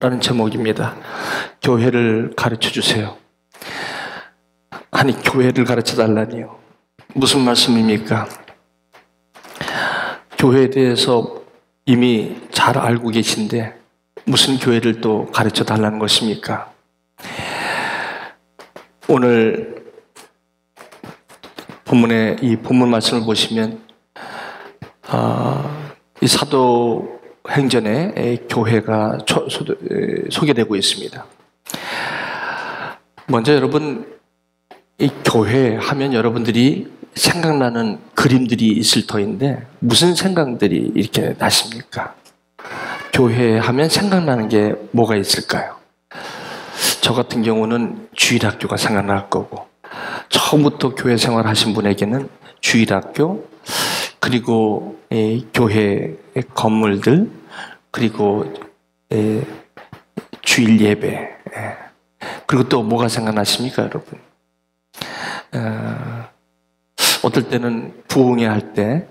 라는 제목입니다. 교회를 가르쳐 주세요. 아니, 교회를 가르쳐 달라니요. 무슨 말씀입니까? 교회에 대해서 이미 잘 알고 계신데 무슨 교회를 또 가르쳐 달라는 것입니까? 오늘 본문의 이 본문 말씀을 보시면 이 사도행전에 교회가 소개되고 있습니다. 먼저 여러분, 이 교회 하면 여러분들이 생각나는 그림들이 있을 터인데 무슨 생각들이 이렇게 나십니까? 교회 하면 생각나는 게 뭐가 있을까요? 저 같은 경우는 주일학교가 생각날 거고, 처음부터 교회 생활하신 분에게는 주일학교, 그리고 교회 건물들, 그리고 주일 예배, 그리고 또 뭐가 생각나십니까, 여러분? 어떨 때는 부흥회 할 때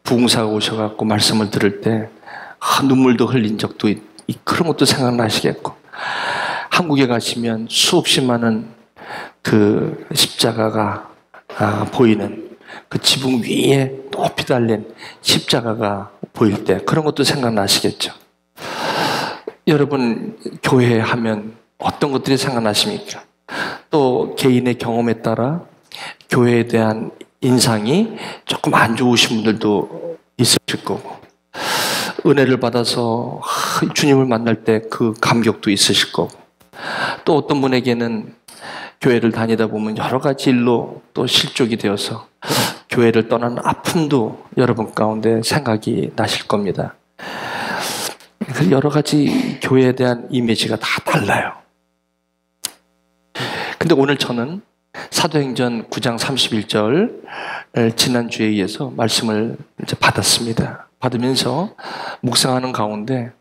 부흥사가 오셔갖고 말씀을 들을 때 눈물도 흘린 적도 그런 것도 생각나시겠고, 한국에 가시면 수없이 많은 그 십자가가 보이는 그 지붕 위에 높이 달린 십자가가 보일 때 그런 것도 생각나시겠죠. 여러분, 교회 하면 어떤 것들이 생각나십니까? 또 개인의 경험에 따라 교회에 대한 인상이 조금 안 좋으신 분들도 있으실 거고, 은혜를 받아서 주님을 만날 때 그 감격도 있으실 거고, 또 어떤 분에게는 교회를 다니다 보면 여러 가지 일로 또 실족이 되어서 교회를 떠나는 아픔도 여러분 가운데 생각이 나실 겁니다. 여러 가지 교회에 대한 이미지가 다 달라요. 근데 오늘 저는 사도행전 9장 31절 지난주에 의해서 말씀을 이제 받았습니다. 받으면서 묵상하는 가운데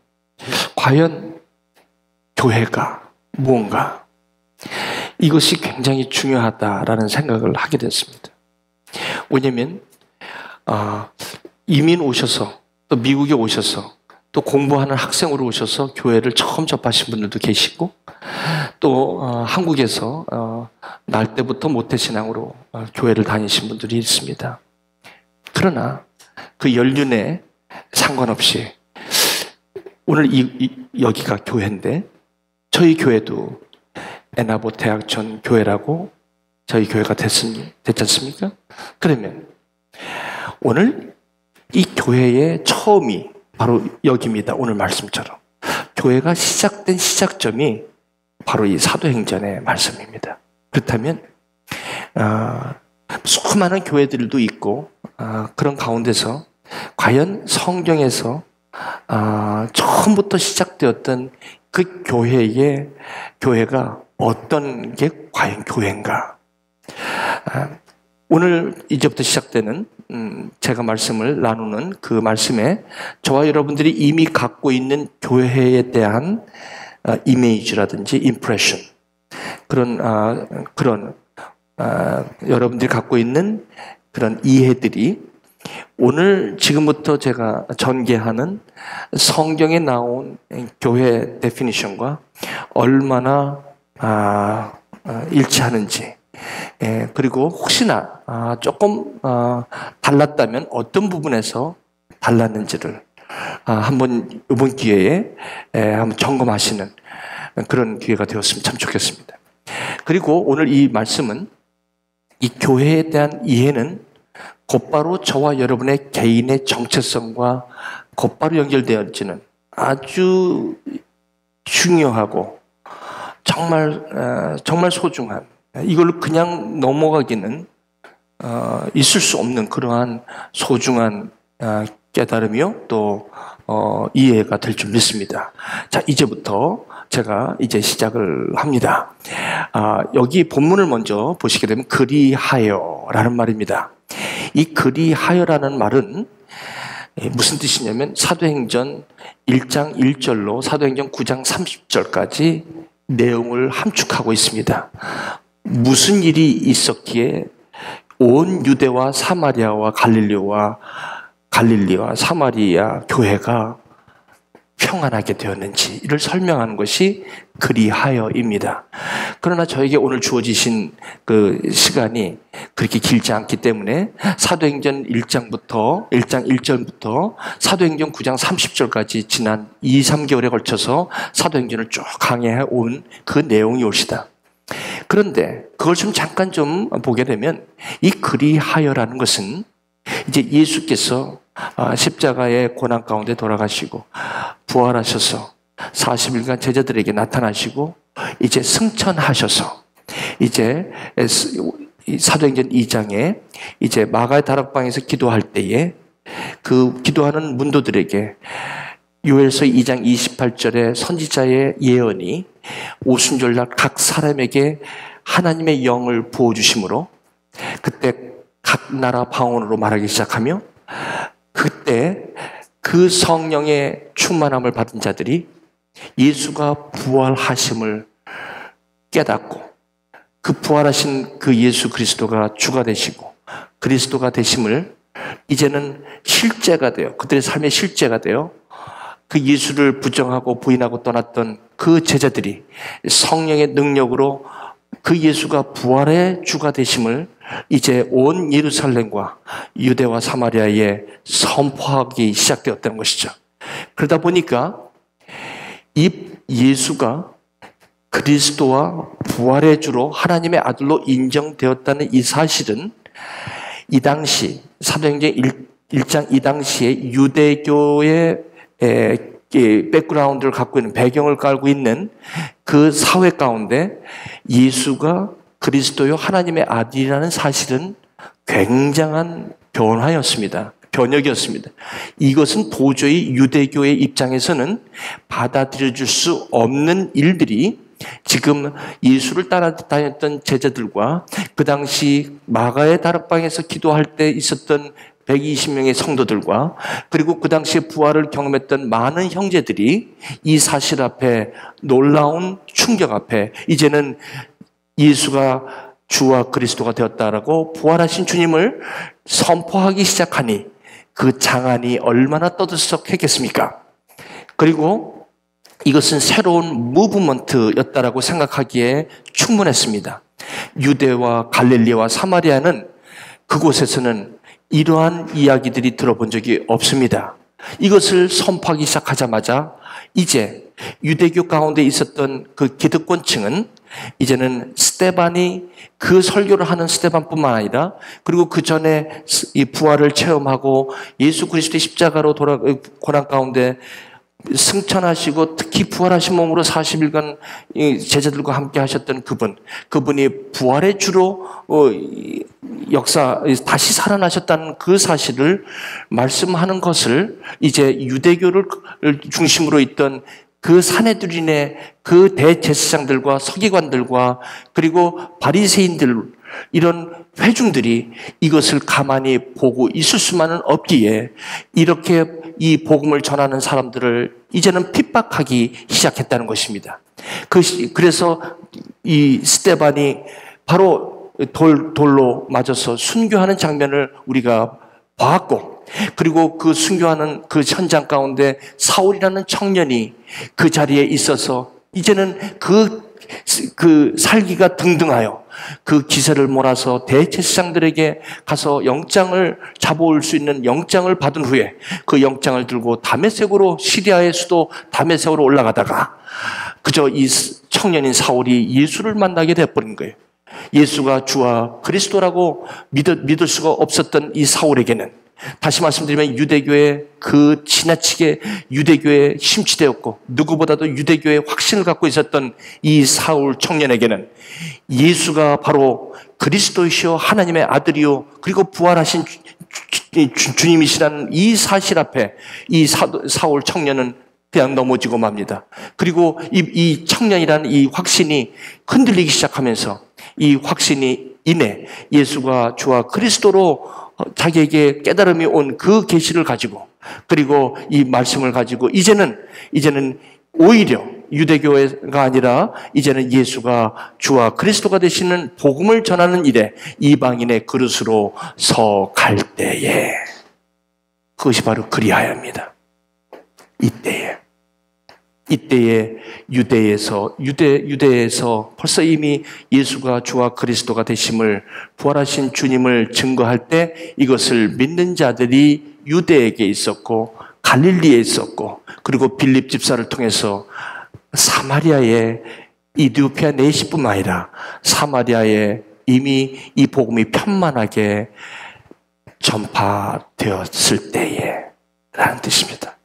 과연 교회가 무언가, 이것이 굉장히 중요하다라는 생각을 하게 됐습니다. 왜냐하면 이민 오셔서 또 미국에 오셔서 또 공부하는 학생으로 오셔서 교회를 처음 접하신 분들도 계시고, 또 한국에서 날 때부터 모태신앙으로 교회를 다니신 분들이 있습니다. 그러나 그 연륜에 상관없이 오늘 여기가 교회인데, 저희 교회도 에나보 대학촌 교회라고 저희 교회가 됐지 않습니까? 그러면 오늘 이 교회의 처음이 바로 여기입니다. 오늘 말씀처럼 교회가 시작된 시작점이 바로 이 사도행전의 말씀입니다. 그렇다면 수많은 교회들도 있고, 그런 가운데서 과연 성경에서 처음부터 시작되었던 그 교회가 어떤 게 과연 교회인가? 오늘 이제부터 시작되는 제가 말씀을 나누는 그 말씀에 저와 여러분들이 이미 갖고 있는 교회에 대한 이미지라든지 임프레션, 그런 여러분들이 갖고 있는 그런 이해들이 오늘 지금부터 제가 전개하는 성경에 나온 교회 데피니션과 얼마나 일치하는지, 그리고 혹시나 조금 달랐다면 어떤 부분에서 달랐는지를 한번 이번 기회에 한번 점검하시는 그런 기회가 되었으면 참 좋겠습니다. 그리고 오늘 이 말씀은, 이 교회에 대한 이해는 곧바로 저와 여러분의 개인의 정체성과 곧바로 연결되어지는 아주 중요하고 정말 소중한, 이걸 그냥 넘어가기는 있을 수 없는 그러한 소중한 깨달음이요, 또 이해가 될 줄 믿습니다. 자, 이제부터 제가 이제 시작을 합니다. 여기 본문을 먼저 보시게 되면 그리하여라는 말입니다. 이 그리하여라는 말은 무슨 뜻이냐면 사도행전 1장 1절로 사도행전 9장 30절까지 내용을 함축하고 있습니다. 무슨 일이 있었기에 온 유대와 사마리아와 갈릴리와 사마리아 교회가 평안하게 되었는지 이를 설명하는 것이 그리하여입니다. 그러나 저에게 오늘 주어지신 그 시간이 그렇게 길지 않기 때문에 사도행전 1장 1절부터 사도행전 9장 30절까지 지난 2, 3개월에 걸쳐서 사도행전을 쭉 강해해 온 그 내용이 옳시다. 그런데 그걸 좀 잠깐 좀 보게 되면 이 그리하여라는 것은 이제 예수께서 십자가의 고난 가운데 돌아가시고 부활하셔서 40일간 제자들에게 나타나시고 이제 승천하셔서 이제 사도행전 2장에 이제 마가의 다락방에서 기도할 때에 그 기도하는 문도들에게 요엘서 2장 28절의 선지자의 예언이 오순절날 각 사람에게 하나님의 영을 부어주심으로 그때 각 나라 방언으로 말하기 시작하며 그때 그 성령의 충만함을 받은 자들이 예수가 부활하심을 깨닫고 그 부활하신 그 예수 그리스도가 주가 되시고 그리스도가 되심을 이제는 실제가 되어 그들의 삶의 실제가 되어 그 예수를 부정하고 부인하고 떠났던 그 제자들이 성령의 능력으로 그 예수가 부활의 주가 되심을 이제 온 예루살렘과 유대와 사마리아에 선포하기 시작되었다는 것이죠. 그러다 보니까 이 예수가 그리스도와 부활의 주로 하나님의 아들로 인정되었다는 이 사실은 이 당시 사도행전 1장 이 당시에 유대교의 백그라운드를 갖고 있는 배경을 깔고 있는 그 사회 가운데 예수가 그리스도요 하나님의 아들이라는 사실은 굉장한 변화였습니다. 변혁이었습니다. 이것은 도저히 유대교의 입장에서는 받아들여질 수 없는 일들이 지금 예수를 따라다녔던 제자들과 그 당시 마가의 다락방에서 기도할 때 있었던 120명의 성도들과 그리고 그 당시에 부활을 경험했던 많은 형제들이 이 사실 앞에 놀라운 충격 앞에 이제는 예수가 주와 그리스도가 되었다라고 부활하신 주님을 선포하기 시작하니 그 장안이 얼마나 떠들썩했겠습니까? 그리고 이것은 새로운 무브먼트였다라고 생각하기에 충분했습니다. 유대와 갈릴리와 사마리아는 그곳에서는 이러한 이야기들이 들어본 적이 없습니다. 이것을 선포하기 시작하자마자 이제 유대교 가운데 있었던 그 기득권층은 이제는 스데반이 그 설교를 하는 스데반뿐만 아니라 그리고 그 전에 이 부활을 체험하고 예수 그리스도의 십자가로 고난 가운데 승천하시고 특히 부활하신 몸으로 40일간 제자들과 함께 하셨던 그분이 부활의 주로 다시 살아나셨다는 그 사실을 말씀하는 것을 이제 유대교를 중심으로 있던 그 사내들인의 그 대제사장들과 서기관들과 그리고 바리새인들 이런 회중들이 이것을 가만히 보고 있을 수만은 없기에 이렇게 이 복음을 전하는 사람들을 이제는 핍박하기 시작했다는 것입니다. 그래서 이 스데반이 바로 돌로 맞아서 순교하는 장면을 우리가 봤고 그리고 그 순교하는 그 현장 가운데 사울이라는 청년이 그 자리에 있어서 이제는 그 살기가 등등하여 그 기세를 몰아서 대제사장들에게 가서 영장을 잡아올 수 있는 영장을 받은 후에 그 영장을 들고 다메섹으로 시리아의 수도 다메섹으로 올라가다가 그저 이 청년인 사울이 예수를 만나게 되어버린 거예요. 예수가 주와 그리스도라고 믿을 수가 없었던 이 사울에게는 다시 말씀드리면 유대교의 그 지나치게 유대교에 심취되었고 누구보다도 유대교의 확신을 갖고 있었던 이 사울 청년에게는 예수가 바로 그리스도이시오 하나님의 아들이요 그리고 부활하신 주님이시라는 이 사실 앞에 이 사울 청년은 그냥 넘어지고 맙니다. 그리고 이 청년이라는 이 확신이 흔들리기 시작하면서 이 확신이 인해 예수가 주와 그리스도로 자기에게 깨달음이 온 그 계시를 가지고 그리고 이 말씀을 가지고 이제는 오히려 유대교가 아니라 이제는 예수가 주와 그리스도가 되시는 복음을 전하는 일에 이방인의 그릇으로 서갈 때에 그것이 바로 그리하여입니다. 이때에 이때에 유대에서 벌써 이미 예수가 주와 그리스도가 되심을, 부활하신 주님을 증거할 때 이것을 믿는 자들이 유대에게 있었고 갈릴리에 있었고, 그리고 빌립 집사를 통해서 사마리아의 이디오피아 내시뿐만 아니라 사마리아에 이미 이 복음이 편만하게 전파되었을 때에 라는 뜻입니다.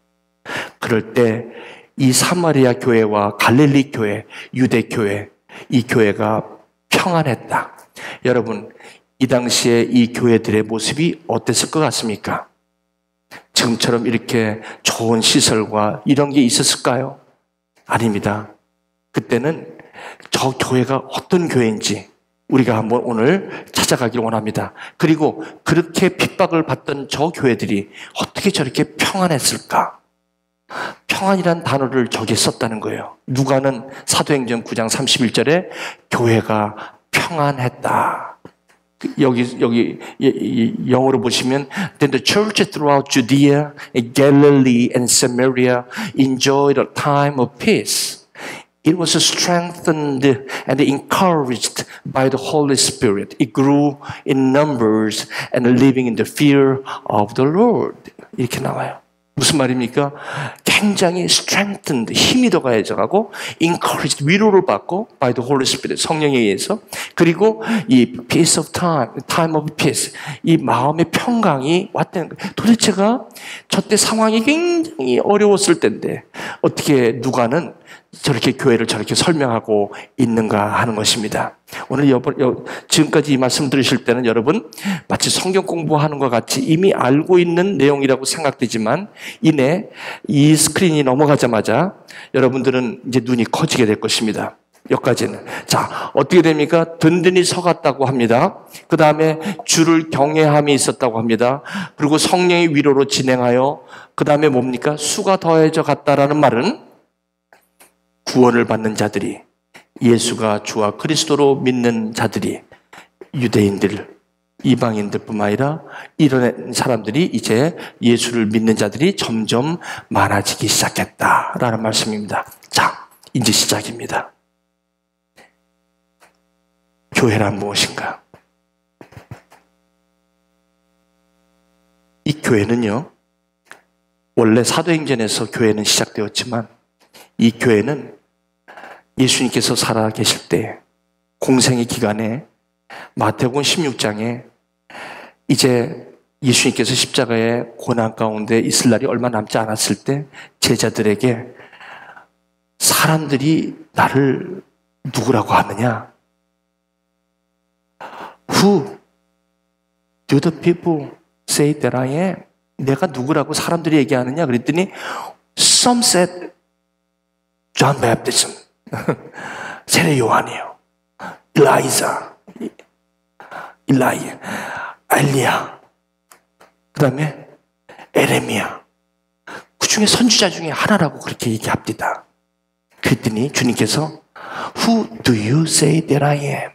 그럴 때 이 사마리아 교회와 갈릴리 교회, 유대 교회, 이 교회가 평안했다. 여러분, 이 당시에 이 교회들의 모습이 어땠을 것 같습니까? 지금처럼 이렇게 좋은 시설과 이런 게 있었을까요? 아닙니다. 그때는 저 교회가 어떤 교회인지 우리가 한번 오늘 찾아가기를 원합니다. 그리고 그렇게 핍박을 받던 저 교회들이 어떻게 저렇게 평안했을까? 평안이란 단어를 저기에 썼다는 거예요. 누가는 사도행전 9장 31절에 교회가 평안했다. 여기 영어로 보시면 Then the church throughout Judea, Galilee and Samaria enjoyed a time of peace. It was strengthened and encouraged by the Holy Spirit. It grew in numbers and living in the fear of the Lord. 이렇게 나와요. 무슨 말입니까? 굉장히 strengthened, 힘이 더 가해져가고 encouraged, 위로를 받고 by the Holy Spirit, 성령에 의해서, 그리고 이 peace of time of peace, 이 마음의 평강이 왔다는 거예요. 도대체가 저때 상황이 굉장히 어려웠을 때인데 어떻게 누가는 저렇게 교회를 저렇게 설명하고 있는가 하는 것입니다. 오늘 지금까지 이 말씀 들으실 때는 여러분 마치 성경 공부하는 것 같이 이미 알고 있는 내용이라고 생각되지만 이내 이 스크린이 넘어가자마자 여러분들은 이제 눈이 커지게 될 것입니다. 여기까지는. 자, 어떻게 됩니까? 든든히 서갔다고 합니다. 그 다음에 주를 경외함이 있었다고 합니다. 그리고 성령의 위로로 진행하여 그 다음에 뭡니까? 수가 더해져 갔다라는 말은 구원을 받는 자들이, 예수가 주와 그리스도로 믿는 자들이, 유대인들, 이방인들뿐만 아니라 이런 사람들이 이제 예수를 믿는 자들이 점점 많아지기 시작했다라는 말씀입니다. 자, 이제 시작입니다. 교회란 무엇인가? 이 교회는요, 원래 사도행전에서 교회는 시작되었지만 이 교회는 예수님께서 살아 계실 때 공생의 기간에 마태복음 16장에 이제 예수님께서 십자가의 고난 가운데 있을 날이 얼마 남지 않았을 때 제자들에게 사람들이 나를 누구라고 하느냐? Who do the people say that I am? 내가 누구라고 사람들이 얘기하느냐? 그랬더니 some said John Baptism, 세례 요한이요, 엘리야, 그 다음에 에레미야, 그 중에 선지자 중에 하나라고 그렇게 얘기합니다. 그랬더니 주님께서 Who do you say that I am?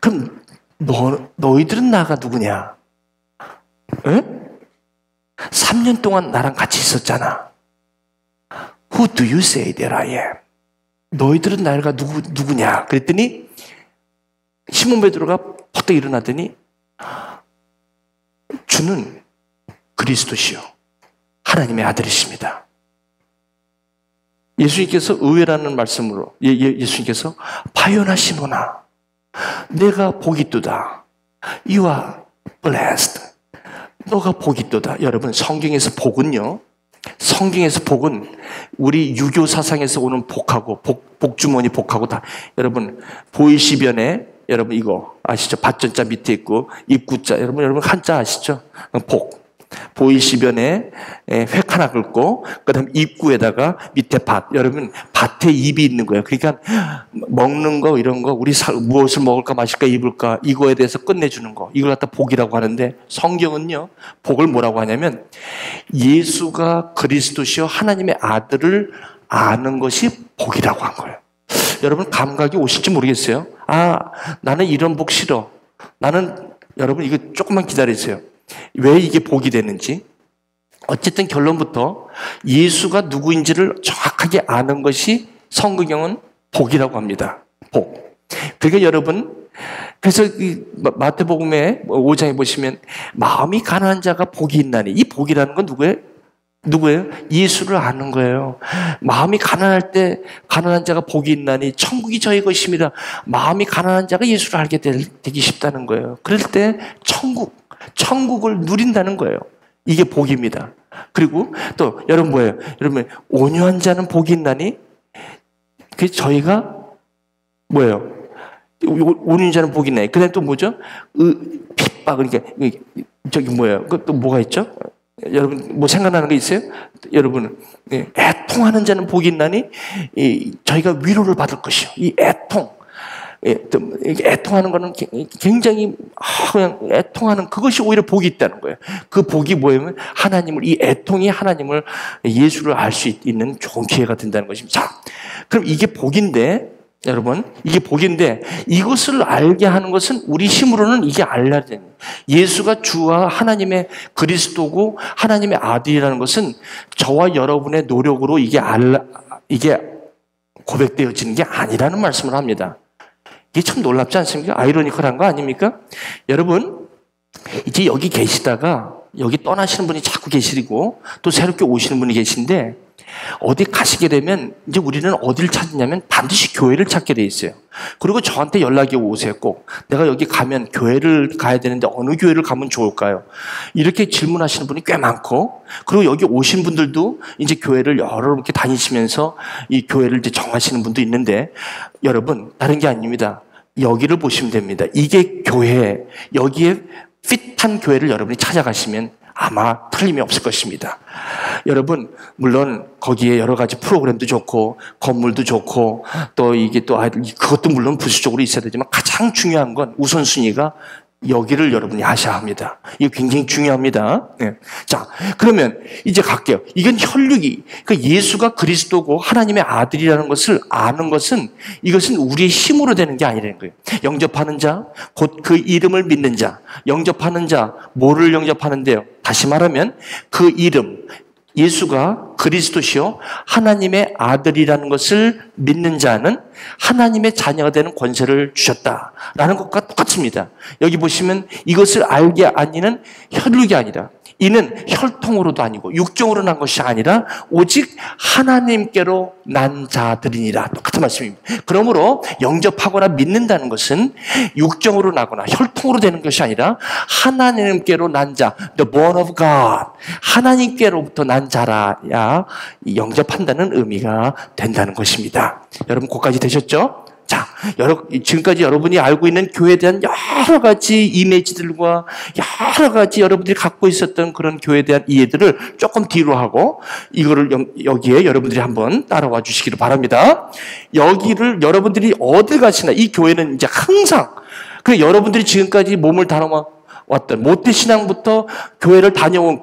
그럼 너희들은 나가 누구냐? 응? 3년 동안 나랑 같이 있었잖아. Who do you say that I am? 너희들은 나가 누구냐? 그랬더니 시몬 베드로가 퍼뜩 일어나더니 주는 그리스도시요 하나님의 아들이십니다. 예수님께서 의외라는 말씀으로 예수님께서 바요나 시몬아 내가 복이 있도다. You are blessed. 너가 복이 있도다. 여러분 성경에서 복은요, 성경에서 복은 우리 유교 사상에서 오는 복하고 복주머니 복하고 다, 여러분 보이시변에 여러분 이거 아시죠? 밭전자 밑에 있고 입구자, 여러분 한자 아시죠? 복. 보이시변에 획 하나 긁고 그다음 입구에다가 밑에 밭. 여러분 밭에 입이 있는 거예요. 그러니까 먹는 거 이런 거 우리 무엇을 먹을까 마실까 입을까 이거에 대해서 끝내주는 거, 이걸 갖다 복이라고 하는데 성경은요 복을 뭐라고 하냐면 예수가 그리스도시요 하나님의 아들을 아는 것이 복이라고 한 거예요. 여러분 감각이 오실지 모르겠어요. 아, 나는 이런 복 싫어. 나는, 여러분 이거 조금만 기다리세요. 왜 이게 복이 되는지. 어쨌든 결론부터 예수가 누구인지를 정확하게 아는 것이 성경은 복이라고 합니다. 복. 그러니까 여러분, 그래서 이 마태복음의 5장에 보시면 마음이 가난한 자가 복이 있나니, 이 복이라는 건 누구예요? 예수를 아는 거예요. 마음이 가난할 때 가난한 자가 복이 있나니 천국이 저희 것입니다. 마음이 가난한 자가 예수를 알게 되기 쉽다는 거예요. 그럴 때 천국을 누린다는 거예요. 이게 복입니다. 그리고 또 여러분 뭐예요? 여러분 온유한 자는 복이 있나니, 그 저희가 뭐예요? 온유한 자는 복이 있나니. 그다음에 또 뭐죠? 핍박, 그러니까 저기 뭐예요? 또 뭐가 있죠? 여러분 뭐 생각나는 거 있어요? 여러분은 애통하는 자는 복이 있나니 저희가 위로를 받을 것이요. 이 애통하는 거는 굉장히 그냥 애통하는 그것이 오히려 복이 있다는 거예요. 그 복이 뭐냐면 하나님을, 이 애통이 하나님을, 예수를 알 수 있는 좋은 기회가 된다는 것입니다. 자, 그럼 이게 복인데, 여러분, 이게 복인데 이것을 알게 하는 것은 우리 힘으로는 이게 알려야 됩니다. 예수가 주와 하나님의 그리스도고 하나님의 아들이라는 것은 저와 여러분의 노력으로 이게 고백되어지는 게 아니라는 말씀을 합니다. 이게 참 놀랍지 않습니까? 아이러니컬한 거 아닙니까? 여러분, 이제 여기 계시다가 여기 떠나시는 분이 자꾸 계시고 또 새롭게 오시는 분이 계신데, 어디 가시게 되면 이제 우리는 어디를 찾느냐면 반드시 교회를 찾게 돼 있어요. 그리고 저한테 연락이 오세요. 꼭 내가 여기 가면 교회를 가야 되는데 어느 교회를 가면 좋을까요? 이렇게 질문하시는 분이 꽤 많고, 그리고 여기 오신 분들도 이제 교회를 여러 이렇게 다니시면서 이 교회를 이제 정하시는 분도 있는데, 여러분 다른 게 아닙니다. 여기를 보시면 됩니다. 이게 교회, 여기에 핏한 교회를 여러분이 찾아가시면 아마 틀림이 없을 것입니다. 여러분, 물론 거기에 여러 가지 프로그램도 좋고 건물도 좋고 또 이게 또 그것도 물론 부수적으로 있어야 되지만 가장 중요한 건 우선순위가 여기를 여러분이 아셔야 합니다. 이게 굉장히 중요합니다. 네. 자, 그러면 이제 갈게요. 이건 혈육이, 그러니까 예수가 그리스도고 하나님의 아들이라는 것을 아는 것은, 이것은 우리의 힘으로 되는 게 아니라는 거예요. 영접하는 자, 곧 그 이름을 믿는 자, 영접하는 자, 뭐를 영접하는데요? 다시 말하면 그 이름, 예수가 그리스도시요 하나님의 아들이라는 것을 믿는 자는 하나님의 자녀가 되는 권세를 주셨다라는 것과 똑같습니다. 여기 보시면 이것을 알게 아니는 혈육이 아니라, 이는 혈통으로도 아니고 육정으로 난 것이 아니라 오직 하나님께로 난 자들이니라. 똑같은 말씀입니다. 그러므로 영접하거나 믿는다는 것은 육정으로 나거나 혈통으로 되는 것이 아니라 하나님께로 난 자, the born of God, 하나님께로부터 난 자라야 영접한다는 의미가 된다는 것입니다. 여러분 거기까지 되셨죠? 자, 지금까지 여러분이 알고 있는 교회에 대한 여러 가지 이미지들과 여러 가지 여러분들이 갖고 있었던 그런 교회에 대한 이해들을 조금 뒤로 하고 이거를 여기에 여러분들이 한번 따라와 주시기를 바랍니다. 여기를 여러분들이 어딜 가시나, 이 교회는 이제 항상, 그 여러분들이 지금까지 몸을 다뤄왔던 모태신앙부터 교회를 다녀온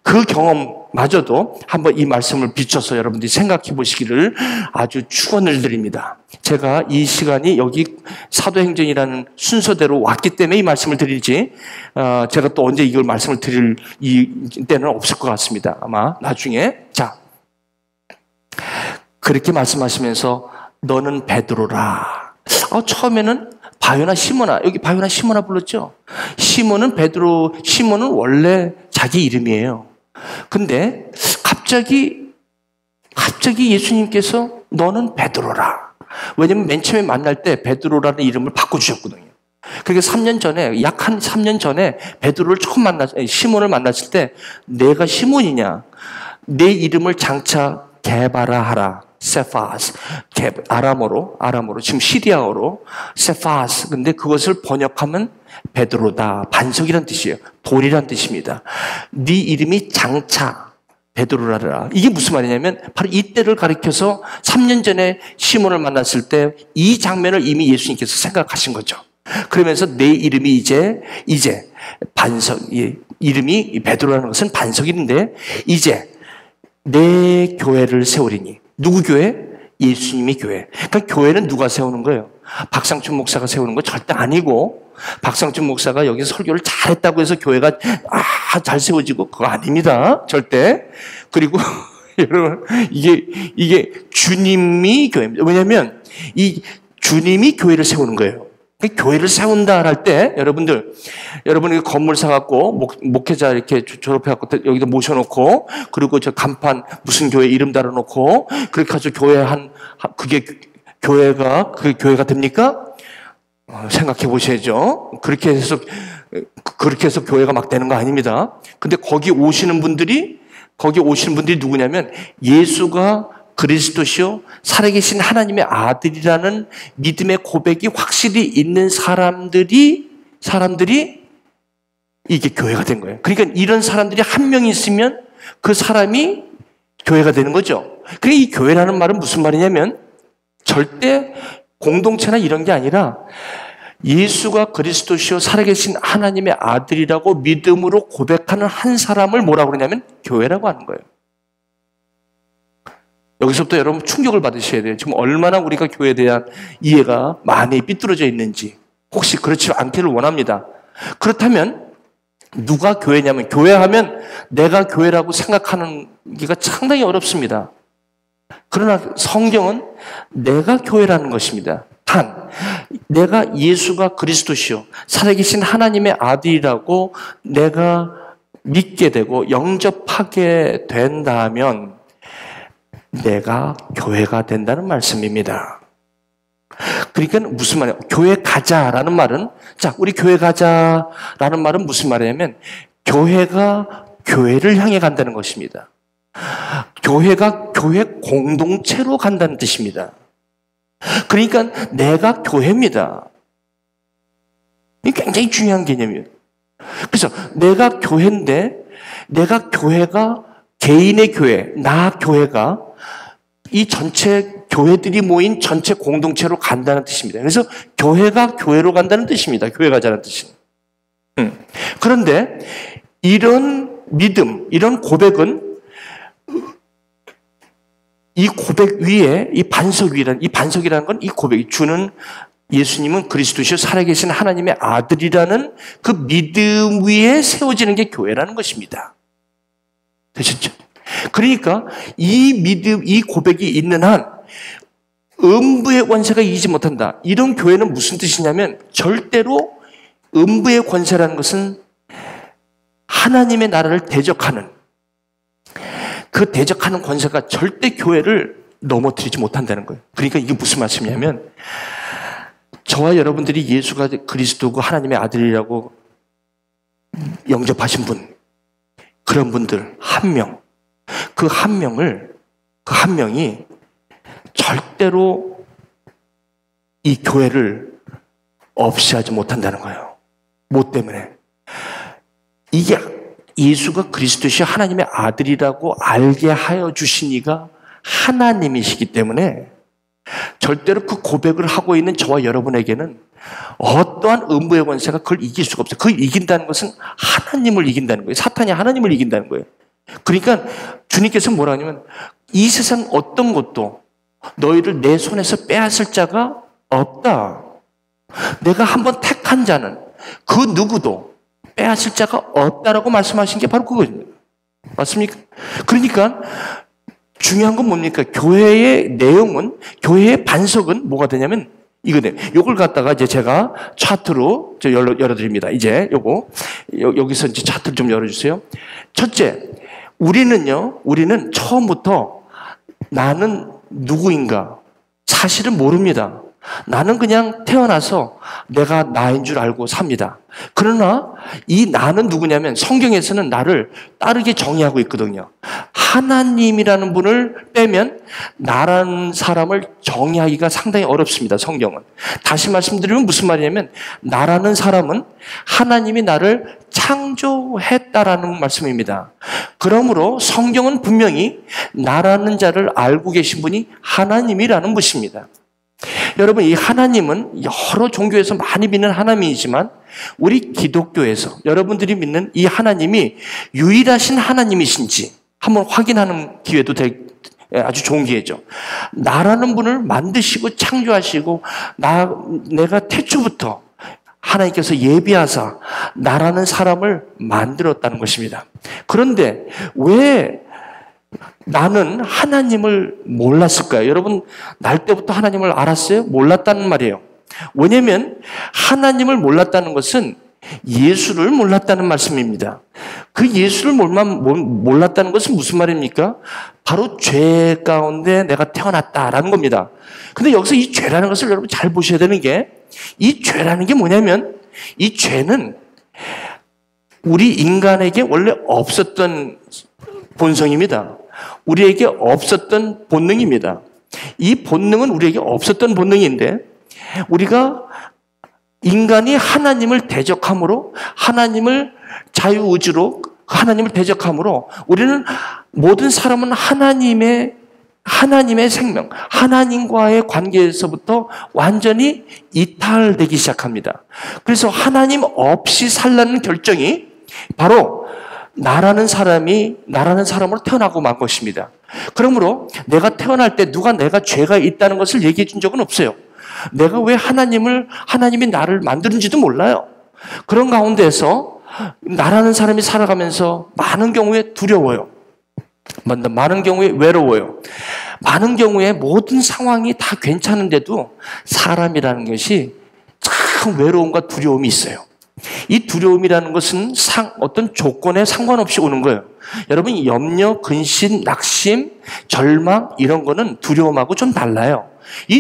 그 경험마저도 한번 이 말씀을 비춰서 여러분들이 생각해 보시기를 아주 축원을 드립니다. 제가 이 시간이 여기 사도행전이라는 순서대로 왔기 때문에 이 말씀을 드리지, 제가 또 언제 이걸 말씀을 드릴 이 때는 없을 것 같습니다. 아마 나중에. 자, 그렇게 말씀하시면서 너는 베드로라. 처음에는 바요나 시모나, 여기 바요나 시모나 불렀죠. 시몬은 시몬은 자기 이름이에요. 근데 갑자기 예수님께서 너는 베드로라. 왜냐면 맨 처음에 만날 때 베드로라는 이름을 바꿔주셨거든요. 그러니까 3년 전에, 약 한 3년 전에 베드로를 시몬을 만났을 때 내가 시몬이냐? 내 이름을 장차 게바라 세파스, 아람어로 지금 시리아어로 세파스. 근데 그것을 번역하면 베드로다. 반석이란 뜻이에요. 돌이란 뜻입니다. 네 이름이 장차 베드로라라. 이게 무슨 말이냐면 바로 이때를 가리켜서 3년 전에 시몬을 만났을 때 이 장면을 이미 예수님께서 생각하신 거죠. 그러면서 내 이름이 이제 반석, 이름이 베드로라는 것은 반석인데 이제 내 교회를 세우리니. 누구 교회? 예수님의 교회. 그러니까 교회는 누가 세우는 거예요? 박상춘 목사가 세우는 거 절대 아니고 박상준 목사가 여기서 설교를 잘했다고 해서 교회가 잘 세워지고 그거 아닙니다. 절대. 그리고 여러분 이게 주님이 교회입니다. 왜냐하면 이 주님이 교회를 세우는 거예요. 교회를 세운다 할 때 여러분이 건물 사갖고 목회자 이렇게 졸업해갖고 여기다 모셔놓고 그리고 저 간판 무슨 교회 이름 달아놓고 그렇게 해서 그게 교회가 됩니까? 생각해 보셔야죠. 그렇게 해서 교회가 막 되는 거 아닙니다. 근데 거기 오시는 분들이 누구냐면 예수가 그리스도시요 살아계신 하나님의 아들이라는 믿음의 고백이 확실히 있는 사람들이 이게 교회가 된 거예요. 그러니까 이런 사람들이 한 명 있으면 그 사람이 교회가 되는 거죠. 그러니까 이 교회라는 말은 무슨 말이냐면 절대 공동체나 이런 게 아니라 예수가 그리스도시요 살아계신 하나님의 아들이라고 믿음으로 고백하는 한 사람을 뭐라고 그러냐면 교회라고 하는 거예요. 여기서부터 여러분 충격을 받으셔야 돼요. 지금 얼마나 우리가 교회에 대한 이해가 많이 삐뚤어져 있는지. 혹시 그렇지 않기를 원합니다. 그렇다면 누가 교회냐면 교회하면 내가 교회라고 생각하는 게 상당히 어렵습니다. 그러나 성경은 내가 교회라는 것입니다. 단 내가 예수가 그리스도시요 살아계신 하나님의 아들이라고 내가 믿게 되고 영접하게 된다면 내가 교회가 된다는 말씀입니다. 그러니까 무슨 말이에요? 교회 가자라는 말은 우리 교회 가자라는 말은 무슨 말이냐면 교회가 교회를 향해 간다는 것입니다. 교회가 교회 공동체로 간다는 뜻입니다. 그러니까 내가 교회입니다. 이게 굉장히 중요한 개념이에요. 그래서 내가 교회인데 내가 교회가 개인의 교회, 나 교회가 이 전체 교회들이 모인 전체 공동체로 간다는 뜻입니다. 그래서 교회가 교회로 간다는 뜻입니다. 교회 가자는 뜻은. 그런데 이런 믿음, 이런 고백은 이 고백 위에 이 반석이라는 건 이 고백이 주는 예수님은 그리스도시요 살아계신 하나님의 아들이라는 그 믿음 위에 세워지는 게 교회라는 것입니다. 되셨죠? 그러니까 이 믿음, 이 고백이 있는 한 음부의 권세가 이기지 못한다. 이런 교회는 무슨 뜻이냐면 절대로 음부의 권세라는 것은 하나님의 나라를 대적하는 그 대적하는 권세가 절대 교회를 넘어뜨리지 못한다는 거예요. 그러니까 이게 무슨 말씀이냐면 저와 여러분들이 예수가 그리스도고 하나님의 아들이라고 영접하신 분, 그런 분들 한 명, 그 한 명이 절대로 이 교회를 없이 하지 못한다는 거예요. 뭐 때문에? 이게 예수가 그리스도시 하나님의 아들이라고 알게 하여 주신 이가 하나님이시기 때문에 절대로 그 고백을 하고 있는 저와 여러분에게는 어떠한 음부의 권세가 그걸 이길 수가 없어요. 그걸 이긴다는 것은 하나님을 이긴다는 거예요. 사탄이 하나님을 이긴다는 거예요. 그러니까 주님께서 뭐라 하냐면 이 세상 어떤 것도 너희를 내 손에서 빼앗을 자가 없다. 내가 한번 택한 자는 그 누구도 빼앗을 자가 없다라고 말씀하신 게 바로 그거입니다. 맞습니까? 그러니까 중요한 건 뭡니까? 교회의 내용은, 교회의 반석은 뭐가 되냐면 이거네요. 요걸 갖다가 이제 제가 차트로 열어드립니다. 이제 여기서 이제 차트를 좀 열어주세요. 첫째, 우리는 처음부터 나는 누구인가 사실은 모릅니다. 나는 그냥 태어나서 내가 나인 줄 알고 삽니다. 그러나 이 나는 누구냐면 성경에서는 나를 따르게 정의하고 있거든요. 하나님이라는 분을 빼면 나라는 사람을 정의하기가 상당히 어렵습니다. 성경은. 다시 말씀드리면 무슨 말이냐면 나라는 사람은 하나님이 나를 창조했다라는 말씀입니다. 그러므로 성경은 분명히 나라는 자를 알고 계신 분이 하나님이라는 것입니다. 여러분, 이 하나님은 여러 종교에서 많이 믿는 하나님이지만 우리 기독교에서 여러분들이 믿는 이 하나님이 유일하신 하나님이신지 한번 확인하는 기회도 아주 좋은 기회죠. 나라는 분을 만드시고 창조하시고 내가 태초부터 하나님께서 예비하사 나라는 사람을 만들었다는 것입니다. 그런데 왜 나는 하나님을 몰랐을까요? 여러분, 날 때부터 하나님을 알았어요? 몰랐다는 말이에요. 왜냐하면 하나님을 몰랐다는 것은 예수를 몰랐다는 말씀입니다. 그 예수를 몰랐다는 것은 무슨 말입니까? 바로 죄 가운데 내가 태어났다라는 겁니다. 근데 여기서 이 죄라는 것을 여러분 잘 보셔야 되는 게, 이 죄라는 게 뭐냐면, 이 죄는 우리 인간에게 원래 없었던 본성입니다. 우리에게 없었던 본능입니다. 이 본능은 우리에게 없었던 본능인데, 우리가 인간이 하나님을 대적함으로, 하나님을 자유의지로 하나님을 대적함으로, 우리는 모든 사람은 하나님의 생명, 하나님과의 관계에서부터 완전히 이탈되기 시작합니다. 그래서 하나님 없이 살라는 결정이 바로 나라는 사람으로 태어나고 만 것입니다. 그러므로 내가 태어날 때 누가 내가 죄가 있다는 것을 얘기해 준 적은 없어요. 내가 왜 하나님이 나를 만드는지도 몰라요. 그런 가운데서 나라는 사람이 살아가면서 많은 경우에 두려워요. 많은 경우에 외로워요. 많은 경우에 모든 상황이 다 괜찮은데도 사람이라는 것이 참 외로움과 두려움이 있어요. 이 두려움이라는 것은 어떤 조건에 상관없이 오는 거예요. 여러분, 염려, 근심, 낙심, 절망 이런 거는 두려움하고 좀 달라요.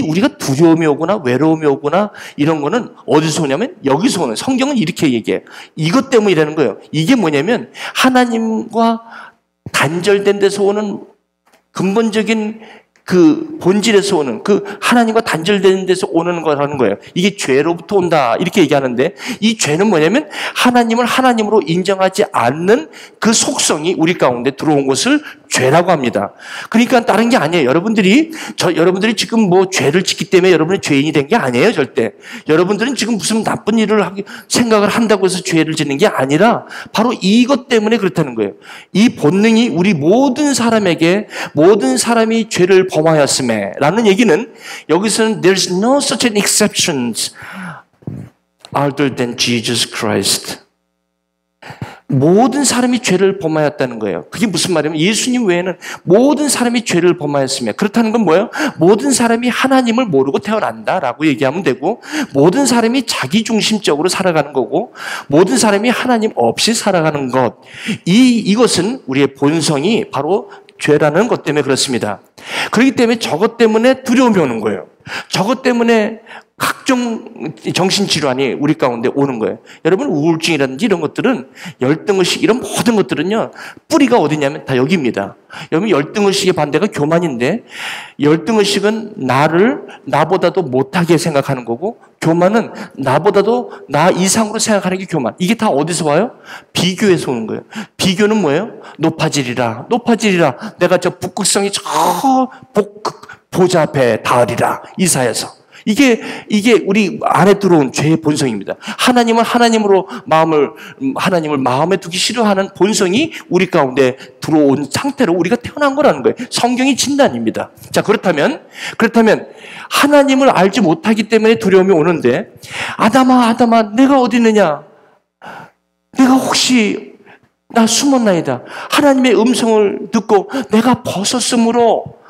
우리가 두려움이 오거나 외로움이 오거나 이런 거는 어디서 오냐면 여기서 오는, 성경은 이렇게 얘기해요. 이것 때문이라는 거예요. 이게 뭐냐면 하나님과 단절된 데서 오는 근본적인 그 본질에서 오는, 그 하나님과 단절된 데서 오는 거라는 거예요. 이게 죄로부터 온다 이렇게 얘기하는데, 이 죄는 뭐냐면 하나님을 하나님으로 인정하지 않는 그 속성이 우리 가운데 들어온 것을 죄라고 합니다. 그러니까 다른 게 아니에요. 여러분들이 지금 뭐 죄를 짓기 때문에 여러분이 죄인이 된 게 아니에요, 절대. 여러분들은 지금 무슨 나쁜 일을 생각을 한다고 해서 죄를 짓는 게 아니라 바로 이것 때문에 그렇다는 거예요. 이 본능이 우리 모든 사람이 죄를 범하였음에 라는 얘기는, 여기서는 there's no such an exceptions other than Jesus Christ. 모든 사람이 죄를 범하였다는 거예요. 그게 무슨 말이냐면 예수님 외에는 모든 사람이 죄를 범하였으며, 그렇다는 건 뭐예요? 모든 사람이 하나님을 모르고 태어난다라고 얘기하면 되고, 모든 사람이 자기중심적으로 살아가는 거고, 모든 사람이 하나님 없이 살아가는 것, 이것은 우리의 본성이 바로 죄라는 것 때문에 그렇습니다. 그렇기 때문에 저것 때문에 두려움이 오는 거예요. 저것 때문에 각종 정신질환이 우리 가운데 오는 거예요. 여러분, 우울증이라든지 이런 것들은, 열등의식 이런 모든 것들은요, 뿌리가 어디냐면 다 여기입니다. 여러분, 열등의식의 반대가 교만인데, 열등의식은 나보다도 못하게 생각하는 거고, 교만은 나 이상으로 생각하는 게 교만. 이게 다 어디서 와요? 비교에서 오는 거예요. 비교는 뭐예요? 높아지리라. 내가 저 북극성이 저 보좌 앞에 닿으리라. 이사야서. 이게 우리 안에 들어온 죄의 본성입니다. 하나님을 마음에 두기 싫어하는 본성이 우리 가운데 들어온 상태로 우리가 태어난 거라는 거예요. 성경이 진단입니다. 자, 그렇다면 하나님을 알지 못하기 때문에 두려움이 오는데, 아담아, 내가 어디 있느냐? 내가 혹시 나 숨었나이다. 하나님의 음성을 듣고 내가 벗었으므로,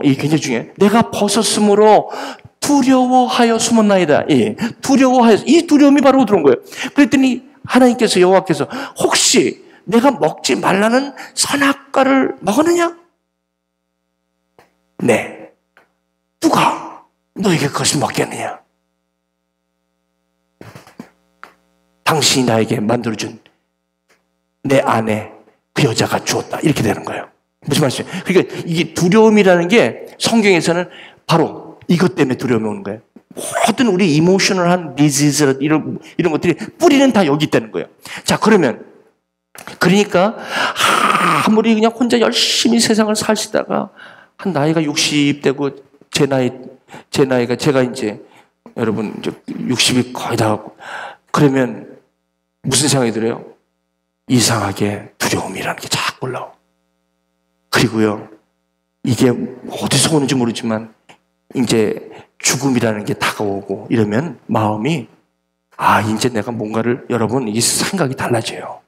이 굉장히 중요해요. 내가 벗었으므로 두려워하여 숨었나이다. 두려워하여, 이 두려움이 바로 들어온 거예요. 그랬더니 여호와께서 혹시 내가 먹지 말라는 선악과를 먹었느냐? 네. 누가 너에게 그것을 먹겠느냐? 당신이 나에게 만들어준 내 아내 그 여자가 주었다. 이렇게 되는 거예요. 무슨 말씀이에요? 그러니까 이게 두려움이라는 게 성경에서는 바로 이것 때문에 두려움이 오는 거예요. 모든 우리 이모셔널한 디지즈 이런 것들이 뿌리는 다 여기 있다는 거예요. 자, 그러니까 아무리 그냥 혼자 열심히 세상을 사시다가 한 나이가 60되고 제가 이제 여러분 이제 60이 거의 다 하고, 그러면 무슨 생각이 들어요? 이상하게 두려움이라는 게 자꾸 올라오고, 그리고요, 이게 어디서 오는지 모르지만 이제 죽음이라는 게 다가오고 이러면 마음이 이제 내가 뭔가를, 여러분, 이게 생각이 달라져요.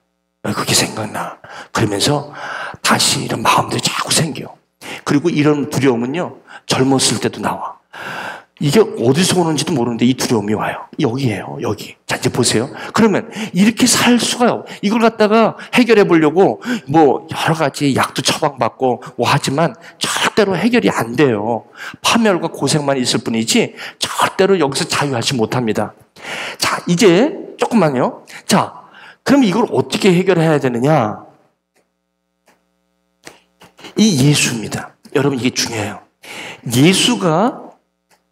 그게 생각나. 그러면서 다시 이런 마음들이 자꾸 생겨. 그리고 이런 두려움은요, 젊었을 때도 나와. 이게 어디서 오는지도 모르는데 이 두려움이 와요. 여기에요, 여기. 자, 이제 보세요. 그러면 이렇게 살 수가요. 이걸 갖다가 해결해 보려고 뭐 여러 가지 약도 처방받고 뭐 하지만 절대로 해결이 안 돼요. 파멸과 고생만 있을 뿐이지 절대로 여기서 자유하지 못합니다. 자, 이제 조금만요. 자, 그럼 이걸 어떻게 해결해야 되느냐? 이 예수입니다. 여러분, 이게 중요해요. 예수가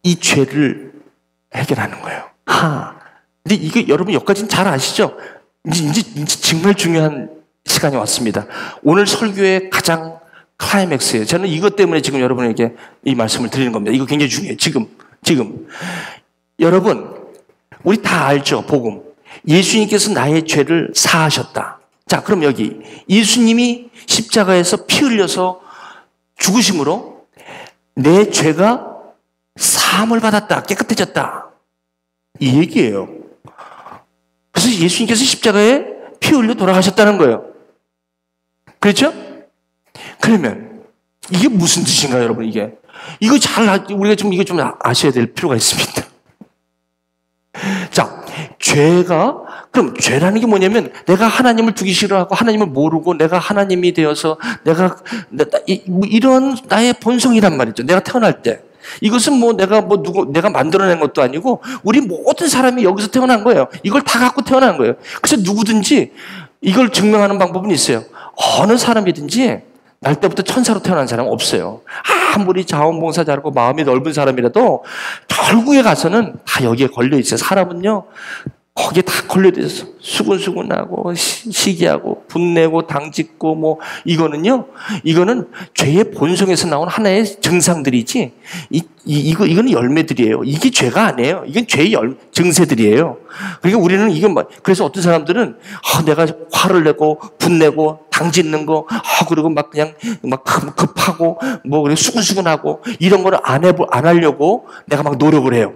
이 죄를 해결하는 거예요. 근데 이거 여러분 여기까지는 잘 아시죠? 이제 정말 중요한 시간이 왔습니다. 오늘 설교의 가장 클라이맥스예요. 저는 이것 때문에 지금 여러분에게 이 말씀을 드리는 겁니다. 이거 굉장히 중요해요. 지금. 여러분, 우리 다 알죠? 복음. 예수님께서 나의 죄를 사하셨다. 자, 그럼 여기 예수님이 십자가에서 피 흘려서 죽으심으로 내 죄가 사함을 받았다. 깨끗해졌다. 이 얘기예요. 그래서 예수님께서 십자가에 피 흘려 돌아가셨다는 거예요. 그렇죠? 그러면 이게 무슨 뜻인가요, 여러분? 이거 우리가 좀 이거 좀 아셔야 될 필요가 있습니다. 자, 그럼 죄라는 게 뭐냐면 내가 하나님을 두기 싫어하고 하나님을 모르고 내가 하나님이 되어서 이런 나의 본성이란 말이죠. 내가 태어날 때. 이것은 내가 만들어낸 것도 아니고 우리 모든 사람이 여기서 태어난 거예요. 이걸 다 갖고 태어난 거예요. 그래서 누구든지 이걸 증명하는 방법은 있어요. 어느 사람이든지 날 때부터 천사로 태어난 사람은 없어요. 아무리 자원봉사 잘하고 마음이 넓은 사람이라도 결국에 가서는 다 여기에 걸려 있어요. 사람은요, 거기에 다 걸려있어서 수근수근하고 시기하고 분내고 당짓고 이거는 죄의 본성에서 나온 하나의 증상들이지 이거는 열매들이에요. 이게 죄가 아니에요. 이건 죄의 증세들이에요. 그러니까 우리는 그래서 어떤 사람들은 내가 화를 내고 분내고 당짓는 거 그리고 그냥 급하고 그리고 수근수근하고 이런 거를 안 하려고 내가 노력을 해요.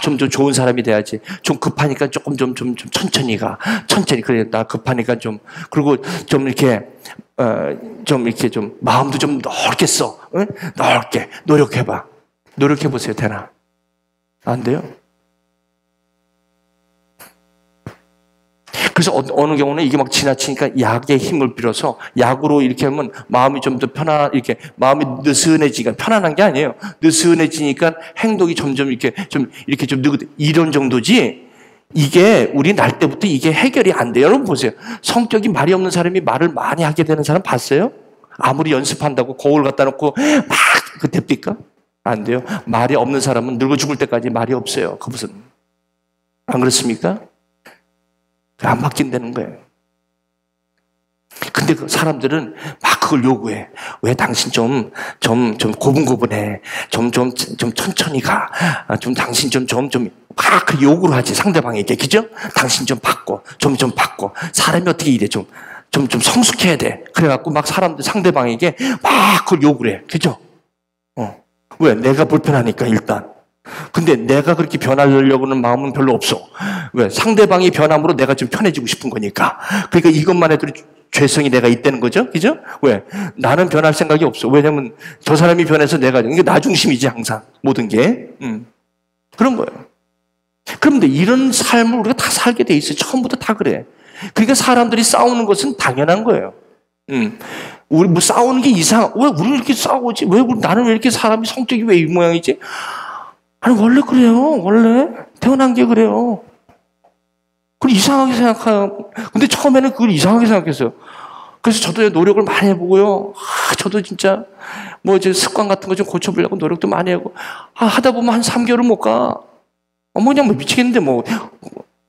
좀 좋은 사람이 돼야지. 좀 급하니까 조금 좀 천천히 가. 천천히. 그래, 나 급하니까 그리고 이렇게 마음도 좀 넓게 써. 응? 넓게. 노력해봐. 노력해보세요. 되나? 안 돼요? 그래서 어느 경우는 이게 지나치니까 약의 힘을 빌어서 약으로 이렇게 하면 마음이 좀 더 마음이 느슨해지니까 편안한 게 아니에요. 느슨해지니까 행동이 점점 이렇게 좀 이런 정도지. 이게 우리 날 때부터 이게 해결이 안 돼요. 여러분 보세요. 성격이 말이 없는 사람이 말을 많이 하게 되는 사람 봤어요? 아무리 연습한다고 거울 갖다 놓고 됩니까? 안 돼요. 말이 없는 사람은 늙어 죽을 때까지 말이 없어요. 그것은. 안 그렇습니까? 안 바뀐다는 거예요. 근데 그 사람들은 막 그걸 요구해. 왜 당신 좀 고분고분해. 좀 천천히 가. 당신 막 그 요구를 하지. 상대방에게. 그죠? 당신 좀 바꿔. 좀 바꿔. 사람이 어떻게 이래. 좀 성숙해야 돼. 그래갖고 막 상대방에게 막 그걸 요구를 해. 그죠? 왜? 내가 불편하니까 일단. 근데 내가 그렇게 변하려고 하는 마음은 별로 없어. 왜? 상대방이 변함으로 내가 좀 편해지고 싶은 거니까. 그러니까 이것만 해도 죄성이 내가 있다는 거죠. 그죠? 왜? 나는 변할 생각이 없어. 왜냐면 저 사람이 변해서 이게 나 중심이지, 항상. 모든 게. 그런 거예요. 그런데 이런 삶을 우리가 다 살게 돼 있어요. 처음부터 다 그래. 그러니까 사람들이 싸우는 것은 당연한 거예요. 우리 싸우는 게 왜 우리는 이렇게 싸우지? 나는 왜 이렇게 사람이 성격이 왜 이 모양이지? 아니, 원래 그래요. 원래. 태어난 게 그래요. 그걸 이상하게 생각해요. 근데 처음에는 그걸 이상하게 생각했어요. 그래서 저도 노력을 많이 해보고요. 저도 진짜, 이제 습관 같은 거 좀 고쳐보려고 노력도 많이 하고. 하다 보면 한 3개월은 못 가. 그냥 미치겠는데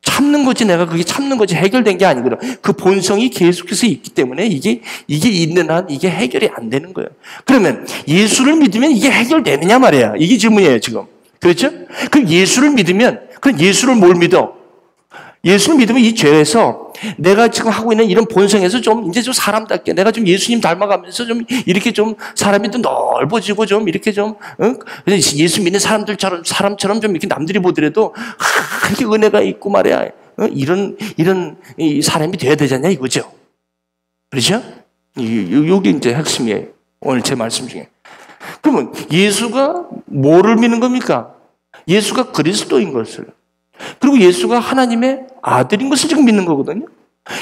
참는 거지. 내가 그게 참는 거지. 해결된 게 아니거든. 그 본성이 계속해서 있기 때문에 이게 있는 한 이게 해결이 안 되는 거예요. 그러면 예수를 믿으면 이게 해결되느냐 말이야. 이게 질문이에요, 지금. 그렇죠? 그럼 예수를 믿으면, 그럼 예수를 뭘 믿어? 예수를 믿으면 이 죄에서 내가 지금 하고 있는 이런 본성에서 이제 좀 사람답게 내가 좀 예수님 닮아가면서 이렇게 사람이 또 넓어지고 이렇게 예수 믿는 사람처럼 좀 이렇게 남들이 보더라도 그렇게 은혜가 있고 말이야. 이런 이 사람이 돼야 되잖냐 이거죠. 그렇죠? 이게 이제 핵심이에요. 오늘 제 말씀 중에. 그러면 예수가 뭐를 믿는 겁니까? 예수가 그리스도인 것을. 그리고 예수가 하나님의 아들인 것을 지금 믿는 거거든요.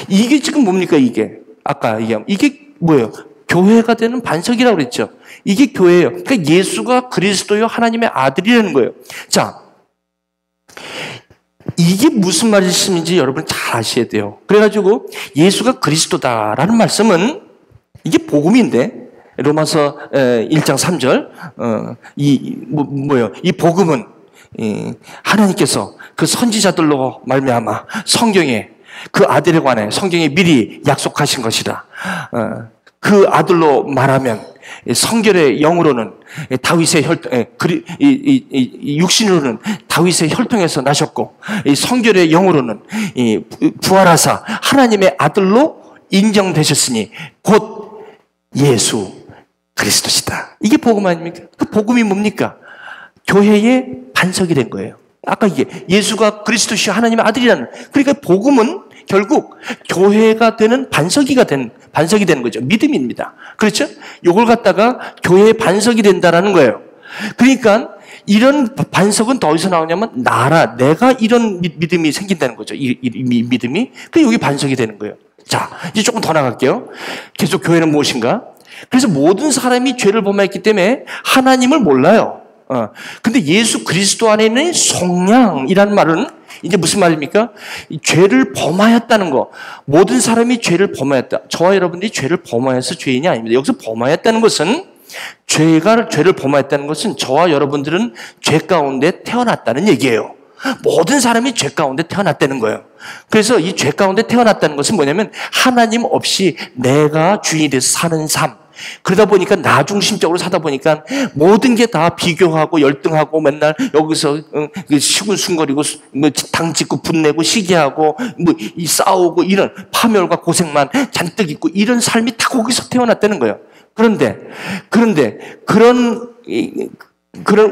이게 지금 뭡니까 이게? 아까 얘기한 이게 뭐예요? 교회가 되는 반석이라고 그랬죠. 이게 교회예요. 그러니까 예수가 그리스도요 하나님의 아들이라는 거예요. 자, 이게 무슨 말씀인지 여러분 잘 아셔야 돼요. 그래가지고 예수가 그리스도다라는 말씀은 이게 복음인데 로마서 1장 3절 이 복음은 하나님께서 그 선지자들로 말미암아 성경에 그 아들에 관해 성경에 미리 약속하신 것이다. 그 아들로 말하면 성결의 영으로는 다윗의 혈통, 육신으로는 다윗의 혈통에서 나셨고 성결의 영으로는 부활하사 하나님의 아들로 인정되셨으니 곧 예수 그리스도시다. 이게 복음 아닙니까? 그 복음이 뭡니까? 교회의 반석이 된 거예요. 아까 이게 예수가 그리스도시 하나님의 아들이라는, 그러니까 복음은 결국 교회가 되는 반석이 되는 거죠. 믿음입니다. 그렇죠? 요걸 갖다가 교회의 반석이 된다라는 거예요. 그러니까 이런 반석은 어디서 나오냐면 내가 이런 믿음이 생긴다는 거죠. 이 믿음이. 그래서 여기 반석이 되는 거예요. 자, 이제 조금 더 나갈게요. 계속 교회는 무엇인가? 그래서 모든 사람이 죄를 범하였기 때문에 하나님을 몰라요. 근데 예수 그리스도 안에 있는 속량이라는 말은 이제 무슨 말입니까? 죄를 범하였다는 거. 모든 사람이 죄를 범하였다. 저와 여러분들이 죄를 범하여서 죄인이 아닙니다. 여기서 범하였다는 것은 죄를 범하였다는 것은 저와 여러분들은 죄 가운데 태어났다는 얘기예요. 모든 사람이 죄 가운데 태어났다는 거예요. 그래서 이 죄 가운데 태어났다는 것은 뭐냐면 하나님 없이 내가 주인이 돼서 사는 삶. 그러다 보니까 나 중심적으로 사다 보니까 모든 게 다 비교하고 열등하고 맨날 여기서 시군순거리고 당 짓고 분내고 시기하고 이 싸우고 이런 파멸과 고생만 잔뜩 있고 이런 삶이 다 거기서 태어났다는 거예요. 그런데 그런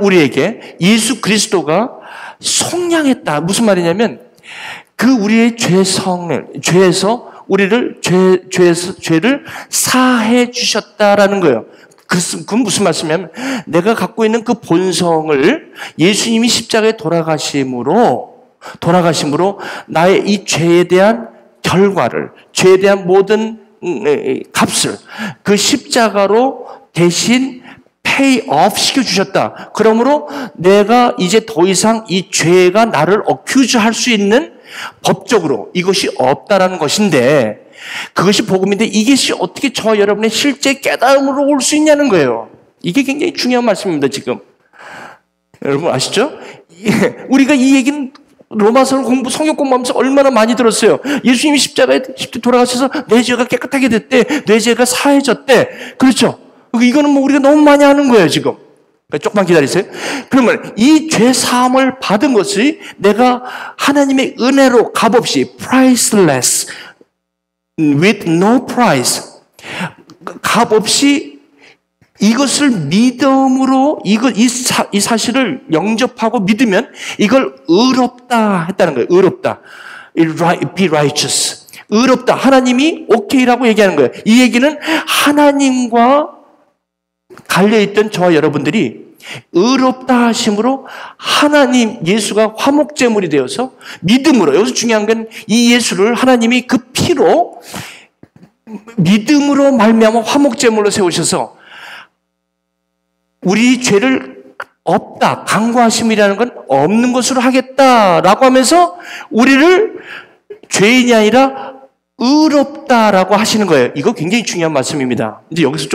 우리에게 예수 그리스도가 속량했다. 무슨 말이냐면 그 우리의 죄에서 우리를 죄를 사해 주셨다라는 거예요. 그건 무슨 말씀이냐면 내가 갖고 있는 그 본성을 예수님이 십자가에 돌아가심으로 나의 이 죄에 대한 결과를, 죄에 대한 모든 값을 그 십자가로 대신 pay off 시켜주셨다. 그러므로 내가 이제 더 이상 이 죄가 나를 accuse 할 수 있는 법적으로 이것이 없다라는 것인데, 그것이 복음인데 이것이 어떻게 저와 여러분의 실제 깨달음으로 올 수 있냐는 거예요. 이게 굉장히 중요한 말씀입니다. 지금 여러분 아시죠? 우리가 이 얘기는 로마서를 성경 공부하면서 얼마나 많이 들었어요. 예수님이 십자가에 돌아가셔서 내 죄가 깨끗하게 됐대, 내 죄가 사해졌대. 그렇죠? 이거는 뭐 우리가 너무 많이 하는 거예요 지금. 조금만 기다리세요. 그러면 이 죄 사함을 받은 것이 내가 하나님의 은혜로 값없이 priceless, with no price, 값없이 이것을 믿음으로 이 사실을 영접하고 믿으면 이걸 의롭다 했다는 거예요. 의롭다. be righteous. 의롭다. 하나님이 오케이라고 얘기하는 거예요. 이 얘기는 하나님과 갈려있던 저와 여러분들이 의롭다 하심으로 하나님 예수가 화목제물이 되어서 믿음으로, 여기서 중요한 건 이 예수를 하나님이 그 피로 믿음으로 말미암아 화목제물로 세우셔서 우리 죄를 없다, 강구하심이라는 건 없는 것으로 하겠다라고 하면서 우리를 죄인이 아니라 의롭다라고 하시는 거예요. 이거 굉장히 중요한 말씀입니다. 이제 여기서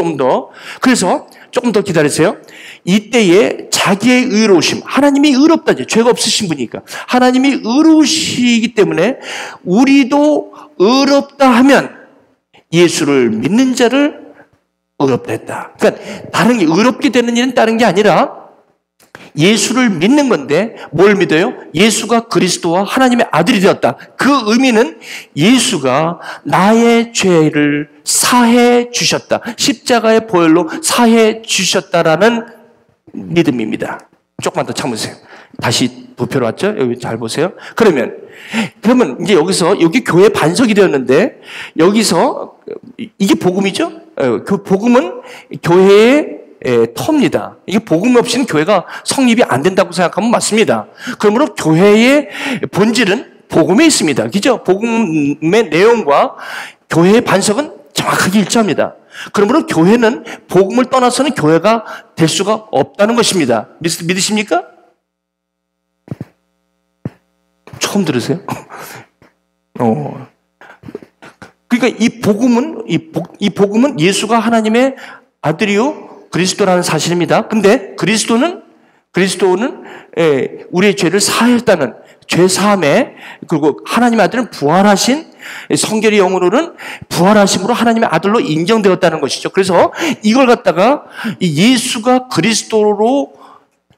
그래서 조금 더 기다리세요. 이때에 자기의 의로우심, 하나님이 의롭다죠. 죄가 없으신 분이니까. 하나님이 의로우시기 때문에 우리도 의롭다 하면 예수를 믿는 자를 의롭다 했다. 그러니까 다른 게, 의롭게 되는 일은 다른 게 아니라 예수를 믿는 건데 뭘 믿어요? 예수가 그리스도와 하나님의 아들이 되었다. 그 의미는 예수가 나의 죄를 사해 주셨다. 십자가의 보혈로 사해 주셨다라는 믿음입니다. 조금만 더 참으세요. 다시 도표로 왔죠? 여기 잘 보세요. 그러면 이제 여기 교회 반석이 되었는데, 여기서, 이게 복음이죠? 그 복음은 교회의 터입니다. 이게 복음 없이는 교회가 성립이 안 된다고 생각하면 맞습니다. 그러므로 교회의 본질은 복음에 있습니다. 그죠? 복음의 내용과 교회의 반석은 정확하게 일치합니다. 그러므로 교회는 복음을 떠나서는 교회가 될 수가 없다는 것입니다. 믿으십니까? 처음 들으세요? 그러니까 이 복음은 예수가 하나님의 아들이요 그리스도라는 사실입니다. 근데 그리스도는 우리의 죄를 사했다는 죄 사함에, 그리고 하나님의 아들은 부활하신, 성결의 영으로는 부활하심으로 하나님의 아들로 인정되었다는 것이죠. 그래서 이걸 갖다가 예수가 그리스도로,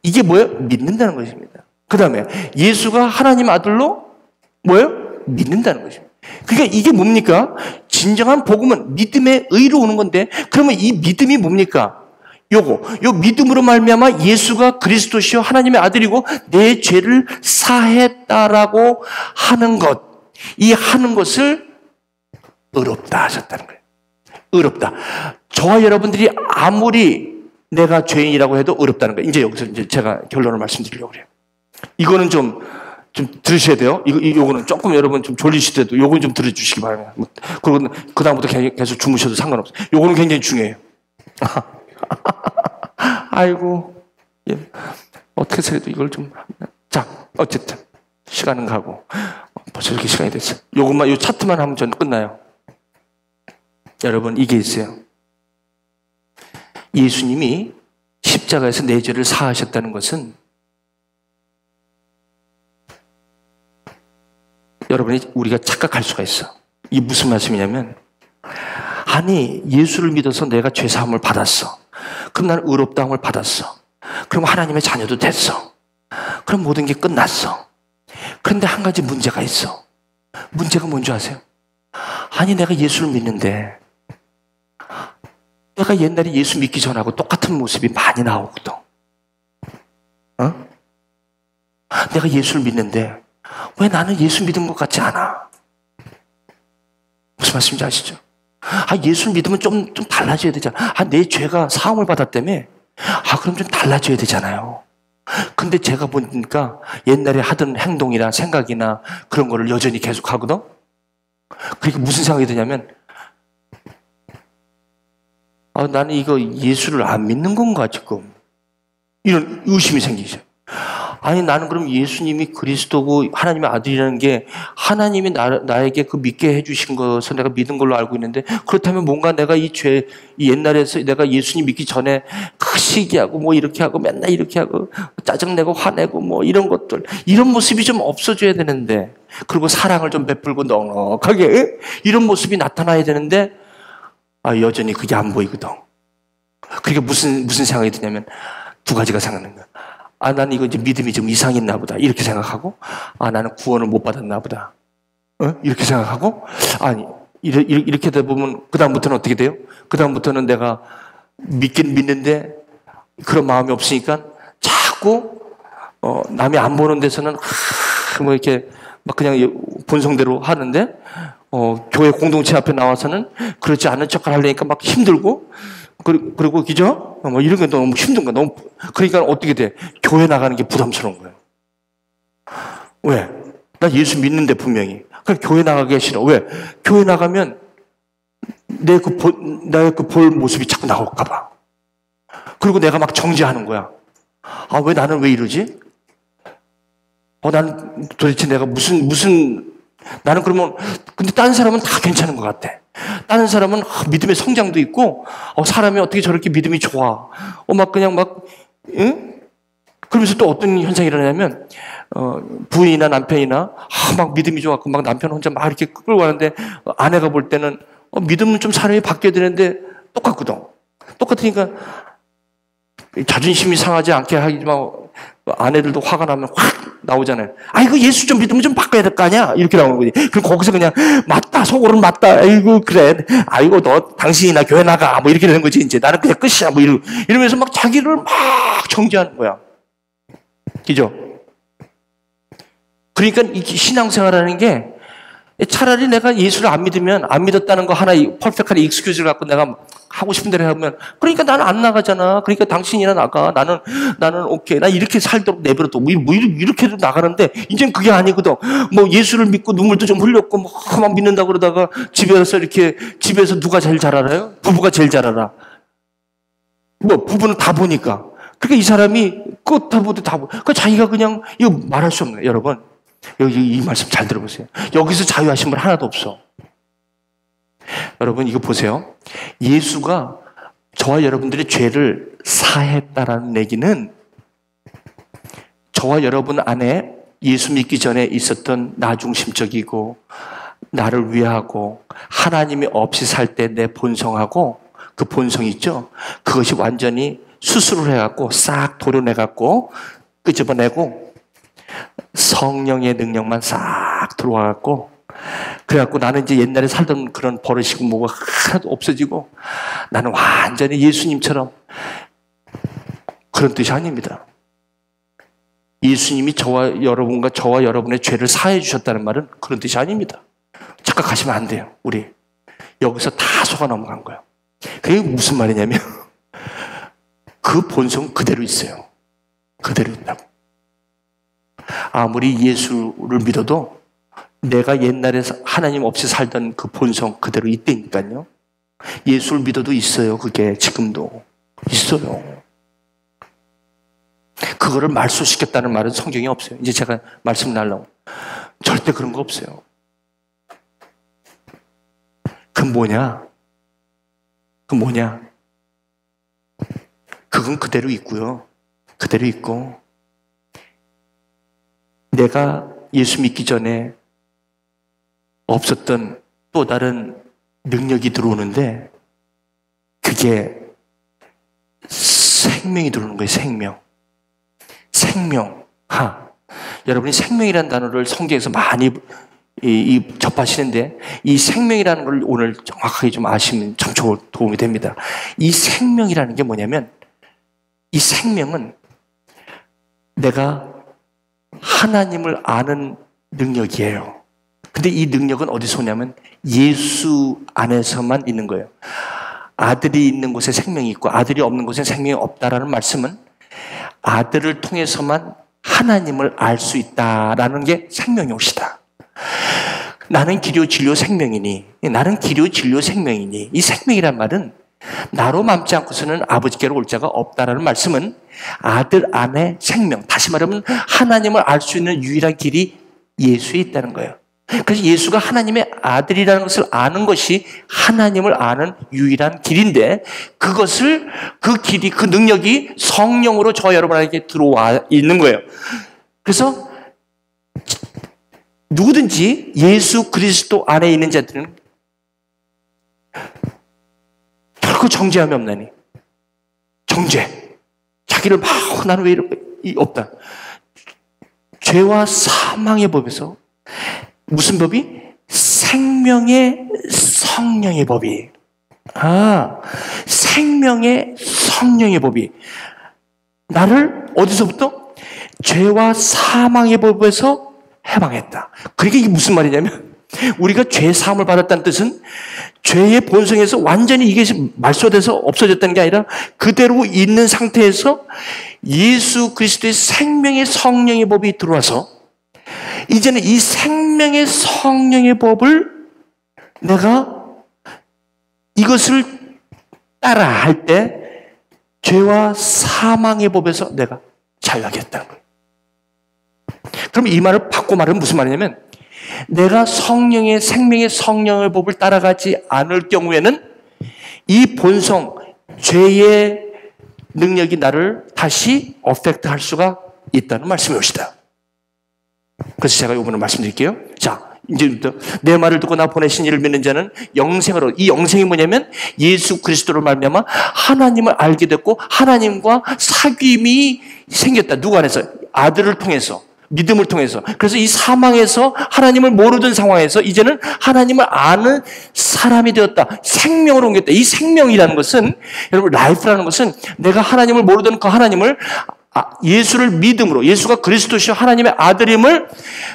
이게 뭐예요? 믿는다는 것입니다. 그 다음에 예수가 하나님의 아들로 뭐예요? 믿는다는 것입니다. 그러니까 이게 뭡니까? 진정한 복음은 믿음의 의로 오는 건데, 그러면 이 믿음이 뭡니까? 요 믿음으로 말미암아 예수가 그리스도시요 하나님의 아들이고 내 죄를 사했다라고 하는 것, 이 하는 것을 의롭다 하셨다는 거예요. 의롭다. 저와 여러분들이 아무리 내가 죄인이라고 해도 의롭다는 거예요. 이제 여기서 제가 결론을 말씀드리려고 그래요. 이거는 좀 들으셔야 돼요. 요거는 조금 여러분 좀 졸리시더라도 요거는 좀 들어주시기 바랍니다. 그리고 그다음부터 계속 주무셔도 상관없어요. 요거는 굉장히 중요해요. 아이고, 예. 어떻게 해서라도 이걸 좀. 자, 어쨌든 시간은 가고 벌써 이렇게 시간이 됐어요. 요 차트만 하면 전 끝나요. 여러분, 이게 있어요. 예수님이 십자가에서 내 죄를 사하셨다는 것은, 여러분이 우리가 착각할 수가 있어. 이게 무슨 말씀이냐면, 아니 예수를 믿어서 내가 죄 사함을 받았어. 그럼 나는 의롭다함을 받았어. 그럼 하나님의 자녀도 됐어. 그럼 모든 게 끝났어. 그런데 한 가지 문제가 있어. 문제가 뭔지 아세요? 아니 내가 예수를 믿는데 내가 옛날에 예수 믿기 전하고 똑같은 모습이 많이 나오거든. 내가 예수를 믿는데 왜 나는 예수 믿은 것 같지 않아? 무슨 말씀인지 아시죠? 예수를 믿으면 좀 달라져야 되잖아. 내 죄가 사함을 받았다며. 그럼 좀 달라져야 되잖아요. 근데 제가 보니까 옛날에 하던 행동이나 생각이나 그런 거를 여전히 계속 하거든. 그러니까 무슨 생각이 드냐면, 나는 이거 예수를 안 믿는 건가 지금. 이런 의심이 생기죠. 아니 나는 그럼 예수님이 그리스도고 하나님의 아들이라는 게 하나님이 나에게 그 믿게 해주신 것을 내가 믿은 걸로 알고 있는데, 그렇다면 뭔가 내가 이 옛날에서 내가 예수님 믿기 전에 시기하고 뭐 이렇게 하고 맨날 이렇게 하고 짜증내고 화내고 뭐 이런 것들, 이런 모습이 좀 없어져야 되는데, 그리고 사랑을 좀 베풀고 넉넉하게 이런 모습이 나타나야 되는데 여전히 그게 안 보이거든. 그러니까 무슨 생각이 드냐면 두 가지가 생각나는 거야. 나는 이거 이제 믿음이 좀 이상이 있나 보다. 이렇게 생각하고, 나는 구원을 못 받았나 보다. 이렇게 생각하고, 이렇게 되다 보면, 그다음부터는 어떻게 돼요? 그다음부터는 내가 믿긴 믿는데, 그런 마음이 없으니까, 자꾸, 남이 안 보는 데서는, 뭐 이렇게, 막 그냥 본성대로 하는데, 교회 공동체 앞에 나와서는 그렇지 않은 척을 하려니까 막 힘들고, 그리고 그죠? 뭐 이런 게 너무 힘든 거야. 그러니까 어떻게 돼? 교회 나가는 게 부담스러운 거예요. 왜? 나 예수 믿는데 분명히. 그럼 교회 나가기가 싫어. 왜? 교회 나가면 나의 그 볼 모습이 자꾸 나올까 봐. 그리고 내가 막 정죄하는 거야. 나는 왜 이러지? 나는 도대체 내가 나는 그러면, 근데 다른 사람은 다 괜찮은 것 같아. 다른 사람은 믿음의 성장도 있고, 사람이 어떻게 저렇게 믿음이 좋아. 응? 그러면서 또 어떤 현상이 일어나냐면, 부인이나 남편이나, 막 믿음이 좋았고, 막 남편 혼자 막 이렇게 끌고 가는데, 아내가 볼 때는, 믿음은 좀 사람이 바뀌어야 되는데, 똑같거든. 똑같으니까, 자존심이 상하지 않게 하지만, 아내들도 화가 나면 확 나오잖아요. 이거 예수 좀 믿으면 좀 바꿔야 될 거 아니야? 이렇게 나오는 거지. 그럼 거기서 그냥, 맞다, 속으로는 맞다. 아이고, 그래. 당신이나 교회 나가. 뭐 이렇게 되는 거지, 이제. 나는 그냥 끝이야. 뭐 이러면서 막 자기를 막 정죄하는 거야. 그죠? 그러니까 이 신앙생활하는 게 차라리 내가 예수를 안 믿으면 안 믿었다는 거 하나 퍼펙트한 익스큐즈를 갖고 내가 하고 싶은 대로 하면 그러니까 나는 안 나가잖아. 그러니까 당신이나 나가. 나는 오케이. 나 이렇게 살도록 내버려둬. 뭐 이렇게도 나가는데 이젠 그게 아니거든. 뭐 예수를 믿고 눈물도 좀 흘렸고 막 믿는다고 그러다가 집에서 누가 제일 잘 알아요? 부부가 제일 잘 알아. 뭐 부부는 다 보니까. 그러니까 이 사람이 끝다보도 다 보. 그러니까 자기가 그냥 이거 말할 수 없는 거예요, 여러분. 여기 이 말씀 잘 들어보세요. 여기서 자유하신 분 하나도 없어. 여러분 이거 보세요. 예수가 저와 여러분들의 죄를 사했다라는 얘기는 저와 여러분 안에 예수 믿기 전에 있었던 나중심적이고 나를 위하고 하나님이 없이 살 때 내 본성하고 그 본성 있죠? 그것이 완전히 수술을 해갖고 싹 도려내갖고 끄집어내고 성령의 능력만 싹 들어와갖고 그래갖고 나는 이제 옛날에 살던 그런 버릇이고 뭐가 하나도 없어지고 나는 완전히 예수님처럼 그런 뜻이 아닙니다. 예수님이 저와 여러분의 죄를 사해 주셨다는 말은 그런 뜻이 아닙니다. 착각하시면 안 돼요. 우리 여기서 다 속아 넘어간 거예요. 그게 무슨 말이냐면 그 본성 그대로 있어요. 그대로 있다고. 아무리 예수를 믿어도 내가 옛날에 하나님 없이 살던 그 본성 그대로 있다니까요. 예수를 믿어도 있어요. 그게 지금도 있어요. 그거를 말소시켰다는 말은 성경에 없어요. 이제 제가 말씀 나누려고. 절대 그런 거 없어요. 그건 뭐냐? 그건 그대로 있고요. 그대로 있고 내가 예수 믿기 전에 없었던 또 다른 능력이 들어오는데 그게 생명이 들어오는 거예요. 생명. 여러분이 생명이라는 단어를 성경에서 많이 접하시는데 이 생명이라는 걸 오늘 정확하게 좀 아시면 참 도움이 됩니다. 이 생명이라는 게 뭐냐면 이 생명은 내가 하나님을 아는 능력이에요. 근데 이 능력은 어디서 오냐면 예수 안에서만 있는 거예요. 아들이 있는 곳에 생명이 있고 아들이 없는 곳에 생명이 없다라는 말씀은 아들을 통해서만 하나님을 알 수 있다라는 게 생명이 옵시다. 나는 길이요 진리요 생명이니 이 생명이란 말은 나로 맘지 않고서는 아버지께로 올 자가 없다라는 말씀은 아들 안에 생명, 다시 말하면 하나님을 알 수 있는 유일한 길이 예수에 있다는 거예요. 그래서 예수가 하나님의 아들이라는 것을 아는 것이 하나님을 아는 유일한 길인데 그 길이, 그 능력이 성령으로 저 여러분에게 들어와 있는 거예요. 그래서 누구든지 예수 그리스도 안에 있는 자들은 결코 정죄함이 없나니. 정죄. 자기를 나는 왜 이렇게 없다. 죄와 사망의 법에서 무슨 법이? 생명의 성령의 법이. 생명의 성령의 법이. 나를 어디서부터? 죄와 사망의 법에서 해방했다. 그러니까 이게 무슨 말이냐면 우리가 죄 사함을 받았다는 뜻은 죄의 본성에서 완전히 이게 말소돼서 없어졌다는 게 아니라 그대로 있는 상태에서 예수 그리스도의 생명의 성령의 법이 들어와서 이제는 이 생명의 성령의 법을 내가 이것을 따라 할 때 죄와 사망의 법에서 내가 자유하겠다는 거예요. 그럼 이 말을 바꿔 말하면 무슨 말이냐면 내가 성령의 생명의 성령의 법을 따라가지 않을 경우에는 이 본성, 죄의 능력이 나를 다시 어펙트 할 수가 있다는 말씀이옵시다. 그래서 제가 이번에 말씀드릴게요. 자, 이제부터 내 말을 듣고 나 보내신 이를 믿는 자는 영생으로, 이 영생이 뭐냐면 예수 그리스도를 말미암아 하나님을 알게 됐고 하나님과 사귐이 생겼다. 누구 안에서? 아들을 통해서. 믿음을 통해서. 그래서 이 사망에서 하나님을 모르던 상황에서 이제는 하나님을 아는 사람이 되었다. 생명으로 옮겼다. 이 생명이라는 것은 여러분 라이프라는 것은 내가 하나님을 모르던 그 하나님을 예수를 믿음으로, 예수가 그리스도시요 하나님의 아들임을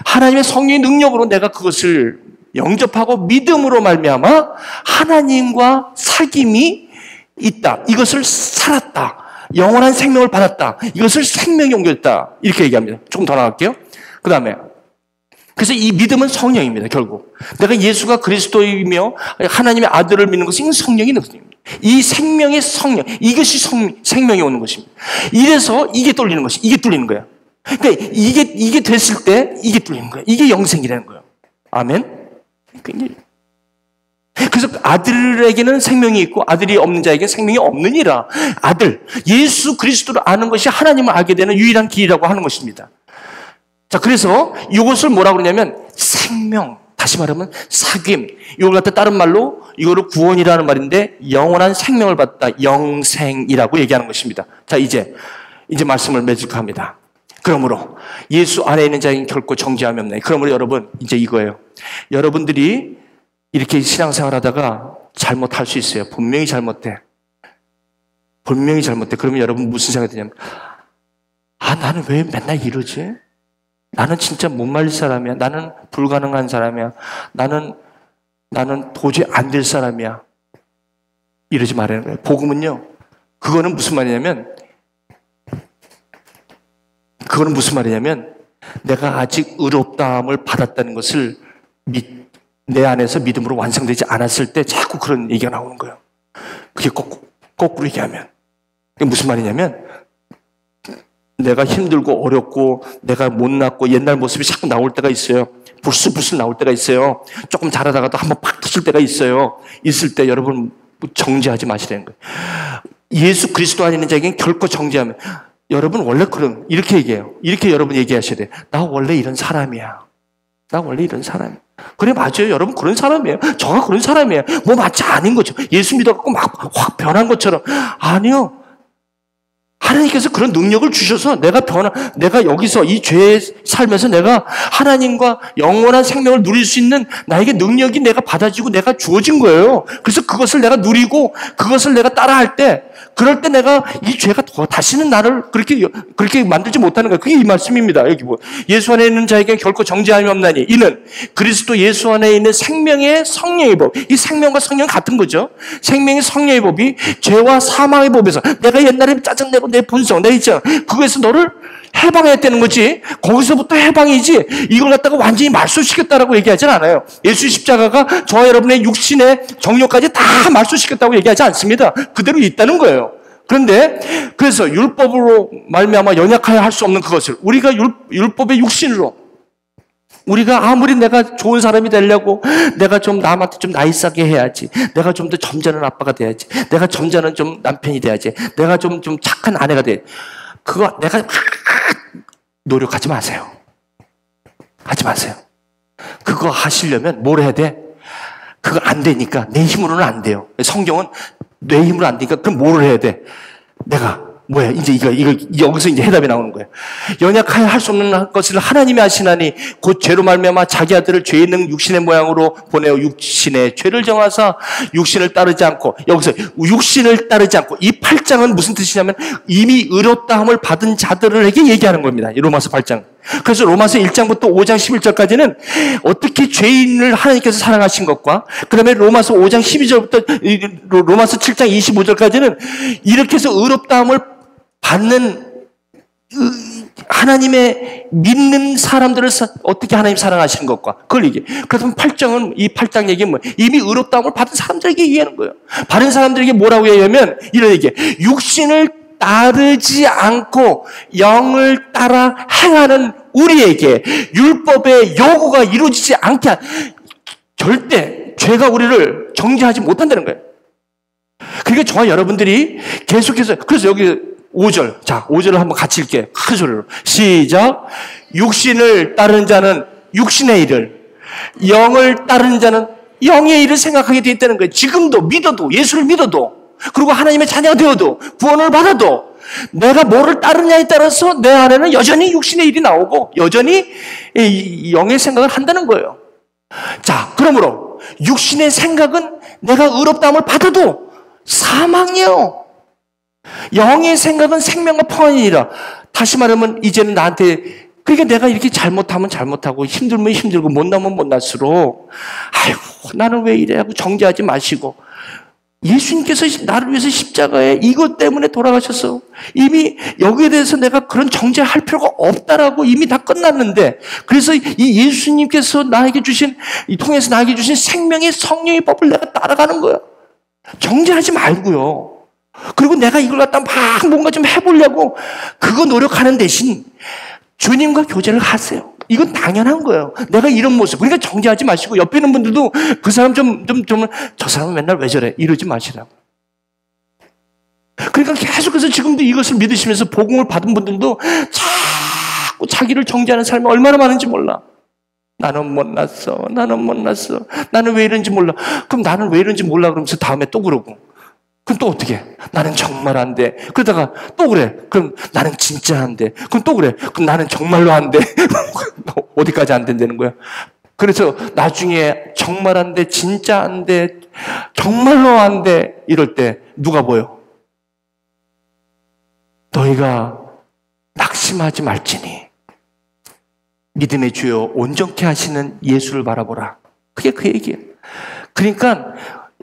하나님의 성령의 능력으로 내가 그것을 영접하고 믿음으로 말미암아 하나님과 사귐이 있다. 이것을 살았다. 영원한 생명을 받았다. 이것을 생명이 옮겼다. 이렇게 얘기합니다. 조금 더 나갈게요. 그 다음에 그래서 이 믿음은 성령입니다. 결국 내가 예수가 그리스도이며 하나님의 아들을 믿는 것은 성령이 있는 것입니다. 이 생명의 성령, 이것이 생명이 오는 것입니다. 이래서 이게 뚫리는 것이, 이게 뚫리는 거야. 그러니까 이게 됐을 때 이게 뚫리는 거야. 이게 영생이라는 거예요. 아멘. 그래서 아들에게는 생명이 있고 아들이 없는 자에게는 생명이 없느니라. 아들, 예수 그리스도를 아는 것이 하나님을 알게 되는 유일한 길이라고 하는 것입니다. 자, 그래서 이것을 뭐라고 그러냐면 생명, 다시 말하면 사귐, 이걸 갖다 다른 말로 이거를 구원이라는 말인데 영원한 생명을 받다, 영생이라고 얘기하는 것입니다. 자, 이제 말씀을 맺을까 합니다. 그러므로 예수 안에 있는 자에게는 결코 정죄함이 없나니. 그러므로 여러분, 이제 이거예요. 여러분들이 이렇게 신앙생활 하다가 잘못할 수 있어요. 분명히 잘못해. 분명히 잘못해. 그러면 여러분 무슨 생각이 드냐면, 나는 왜 맨날 이러지? 나는 진짜 못 말릴 사람이야. 나는 불가능한 사람이야. 나는 도저히 안 될 사람이야. 이러지 말라는 거예요. 복음은요, 그거는 무슨 말이냐면 내가 아직 의롭다함을 받았다는 것을 내 안에서 믿음으로 완성되지 않았을 때 자꾸 그런 얘기가 나오는 거예요. 그게 거꾸로 얘기하면. 그게 무슨 말이냐면 내가 힘들고 어렵고 내가 못났고 옛날 모습이 자꾸 나올 때가 있어요. 불쑥불쑥 나올 때가 있어요. 조금 잘하다가도 한번 팍 터질 때가 있어요. 있을 때 여러분 정죄하지 마시라는 거예요. 예수 그리스도 안에 있는 자에게는 결코 정죄하면, 여러분 원래 이렇게 얘기해요. 이렇게 여러분 얘기하셔야 돼요. 나 원래 이런 사람이야. 나 원래 이런 사람이야. 그래, 맞아요. 여러분 그런 사람이에요. 저가 그런 사람이에요. 뭐 마치 아닌 거죠. 예수 믿어갖고 막 확 변한 것처럼. 아니요. 하나님께서 그런 능력을 주셔서 내가 여기서 이 죄에 살면서 내가 하나님과 영원한 생명을 누릴 수 있는 나에게 능력이 내가 받아지고 내가 주어진 거예요. 그래서 그것을 내가 누리고 그것을 내가 따라할 때, 그럴 때 내가 이 죄가 다시는 나를 그렇게 만들지 못하는 거예요. 그게 이 말씀입니다. 여기 예수 안에 있는 자에게 결코 정죄함이 없나니 이는 그리스도 예수 안에 있는 생명의 성령의 법. 이 생명과 성령은 같은 거죠. 생명의 성령의 법이 죄와 사망의 법에서 내가 옛날에 짜증내고 내 본성, 내 있잖아. 그거에서 너를 해방했다는 거지. 거기서부터 해방이지. 이걸 갖다가 완전히 말소시켰다라고 얘기하진 않아요. 예수 십자가가 저와 여러분의 육신의 정욕까지 다 말소시켰다고 얘기하지 않습니다. 그대로 있다는 거예요. 그래서 율법으로 말미암아 연약하여 할 수 없는 그것을 우리가 율법의 육신으로, 우리가 아무리 내가 좋은 사람이 되려고 내가 좀 남한테 좀 나이스하게 해야지, 내가 좀 더 점잖은 아빠가 돼야지, 내가 점잖은 좀 남편이 돼야지, 내가 좀 착한 아내가 돼야지, 그거 내가 노력하지 마세요. 하지 마세요. 그거 하시려면 뭘 해야 돼? 그거 안 되니까, 내 힘으로는 안 돼요. 성경은 내 힘으로 안 되니까 그럼 뭘 해야 돼? 내가 이제 이거 여기서 이제 해답이 나오는 거예요. 연약하여 할 수 없는 것을 하나님이 하시나니 곧 죄로 말미암아 자기 아들을 죄 있는 육신의 모양으로 보내어 육신의 죄를 정하사 육신을 따르지 않고, 여기서 육신을 따르지 않고, 이 8장은 무슨 뜻이냐면 이미 의롭다함을 받은 자들에게 얘기하는 겁니다. 이 로마서 8장. 그래서 로마서 1장부터 5장 11절까지는 어떻게 죄인을 하나님께서 사랑하신 것과, 그 다음에 로마서 5장 12절부터 로마서 7장 25절까지는 이렇게 해서 의롭다함을 받는 하나님의 믿는 사람들을 어떻게 하나님 사랑하시는 것과 그걸 얘기해. 그래서 8장은, 이 8장 얘기는 이미 의롭다함을 받은 사람들에게 얘기하는 거예요. 받은 사람들에게 뭐라고 얘기하면 이런 얘기해. 육신을 따르지 않고 영을 따라 행하는 우리에게 율법의 요구가 이루어지지 않게 절대 죄가 우리를 정죄하지 못한다는 거예요. 그러니까 저와 여러분들이 계속해서, 그래서 여기 5절, 자 5절을 한번 같이 읽게. 큰 소리로 시작. 육신을 따르는 자는 육신의 일을, 영을 따르는 자는 영의 일을 생각하게 되어 있다는 거예요. 지금도 믿어도, 예수를 믿어도, 그리고 하나님의 자녀가 되어도, 구원을 받아도 내가 뭐를 따르냐에 따라서 내 안에는 여전히 육신의 일이 나오고 여전히 영의 생각을 한다는 거예요. 자, 그러므로 육신의 생각은 내가 의롭다함을 받아도 사망이요, 영의 생각은 생명과 평안이니라. 다시 말하면 이제는 나한테, 그러니까 내가 이렇게 잘못하면 잘못하고 힘들면 힘들고 못나면 못날수록 아이고 나는 왜 이래 하고 정죄하지 마시고, 예수님께서 나를 위해서 십자가에 이것 때문에 돌아가셔서 이미 여기에 대해서 내가 그런 정죄할 필요가 없다라고 이미 다 끝났는데, 그래서 이 예수님께서 나에게 주신, 이 통해서 나에게 주신 생명의 성령의 법을 내가 따라가는 거예요. 정죄하지 말고요. 그리고 내가 이걸 갖다 막 뭔가 좀 해보려고 그거 노력하는 대신 주님과 교제를 하세요. 이건 당연한 거예요. 내가 이런 모습. 그러니까 정죄하지 마시고, 옆에 있는 분들도 그 사람 저 사람은 맨날 왜 저래? 이러지 마시라고. 그러니까 계속해서 지금도 이것을 믿으시면서 복음을 받은 분들도 자꾸 자기를 정죄하는 사람이 얼마나 많은지 몰라. 나는 못났어. 나는 왜 이런지 몰라. 그럼 나는 왜 이런지 몰라 그러면서 다음에 또 그러고. 그럼 또 어떻게 해? 나는 정말 안 돼. 그러다가 또 그래. 그럼 나는 진짜 안 돼. 그럼 또 그래. 그럼 나는 정말로 안 돼. 어디까지 안 된다는 거야? 그래서 나중에 정말 안 돼, 진짜 안 돼, 정말로 안 돼, 이럴 때 누가 보여? 너희가 낙심하지 말지니 믿음의 주여 온전케 하시는 예수를 바라보라. 그게 그 얘기예요. 그러니까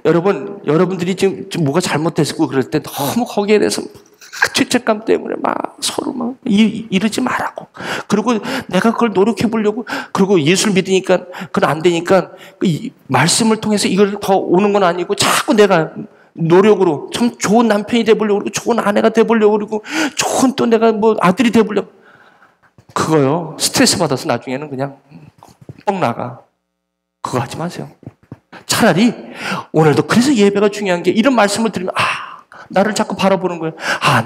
여러분들이 지금 뭐가 잘못됐고 그럴 때 너무 거기에 대해서 죄책감 때문에 막 서로 막 이러지 말라고. 그리고 내가 그걸 노력해 보려고, 그리고 예수를 믿으니까 그건 안 되니까 이 말씀을 통해서 이걸 더 오는 건 아니고 자꾸 내가 노력으로 좀 좋은 남편이 되보려고 그러고 좋은 아내가 되보려고 그러고 좋은 또 내가 뭐 아들이 되보려고, 그거요 스트레스 받아서 나중에는 그냥 뻥 나가. 그거 하지 마세요. 차라리 오늘도, 그래서 예배가 중요한 게, 이런 말씀을 들으면 나를 자꾸 바라보는 거예요.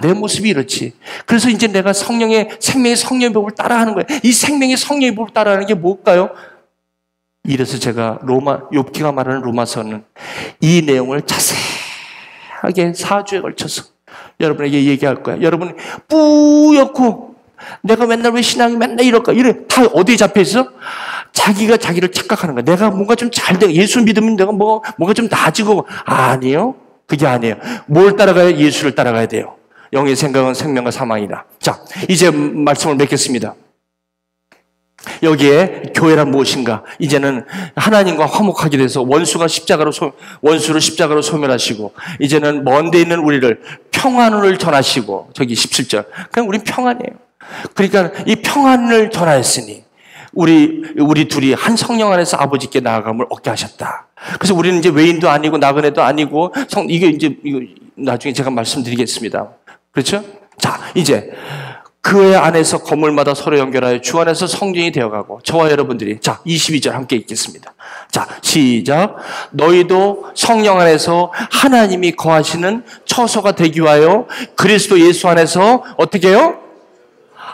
내 모습이 이렇지. 그래서 이제 내가 생명의 성령의 법을 따라하는 거예요. 이 생명의 성령의 법을 따라하는 게 뭘까요? 이래서 제가 욥기가 말하는 로마서는 이 내용을 자세하게 4주에 걸쳐서 여러분에게 얘기할 거예요. 여러분 뿌옇고 내가 맨날 왜 신앙이 맨날 이럴까? 이래 다 어디에 잡혀 있어? 자기가 자기를 착각하는 거야. 내가 뭔가 좀 잘 돼. 예수 믿으면 내가 뭔가 좀 나아지고. 아니요. 그게 아니에요. 뭘 따라가야? 예수를 따라가야 돼요. 영의 생각은 생명과 사망이다. 자, 이제 말씀을 맺겠습니다. 여기에 교회란 무엇인가? 이제는 하나님과 화목하게 돼서 원수를 십자가로 소멸하시고, 이제는 먼 데 있는 우리를 평안을 전하시고, 저기 17절. 그냥 우린 평안이에요. 그러니까 이 평안을 전하였으니 우리 둘이 한 성령 안에서 아버지께 나아감을 얻게 하셨다. 그래서 우리는 이제 외인도 아니고 나그네도 아니고 이거 나중에 제가 말씀드리겠습니다. 그렇죠? 자, 이제 그 안에서 건물마다 서로 연결하여 주 안에서 성전이 되어가고, 저와 여러분들이, 자 22절 함께 읽겠습니다. 자, 시작. 너희도 성령 안에서 하나님이 거하시는 처소가 되기 위하여 그리스도 예수 안에서 어떻게 해요?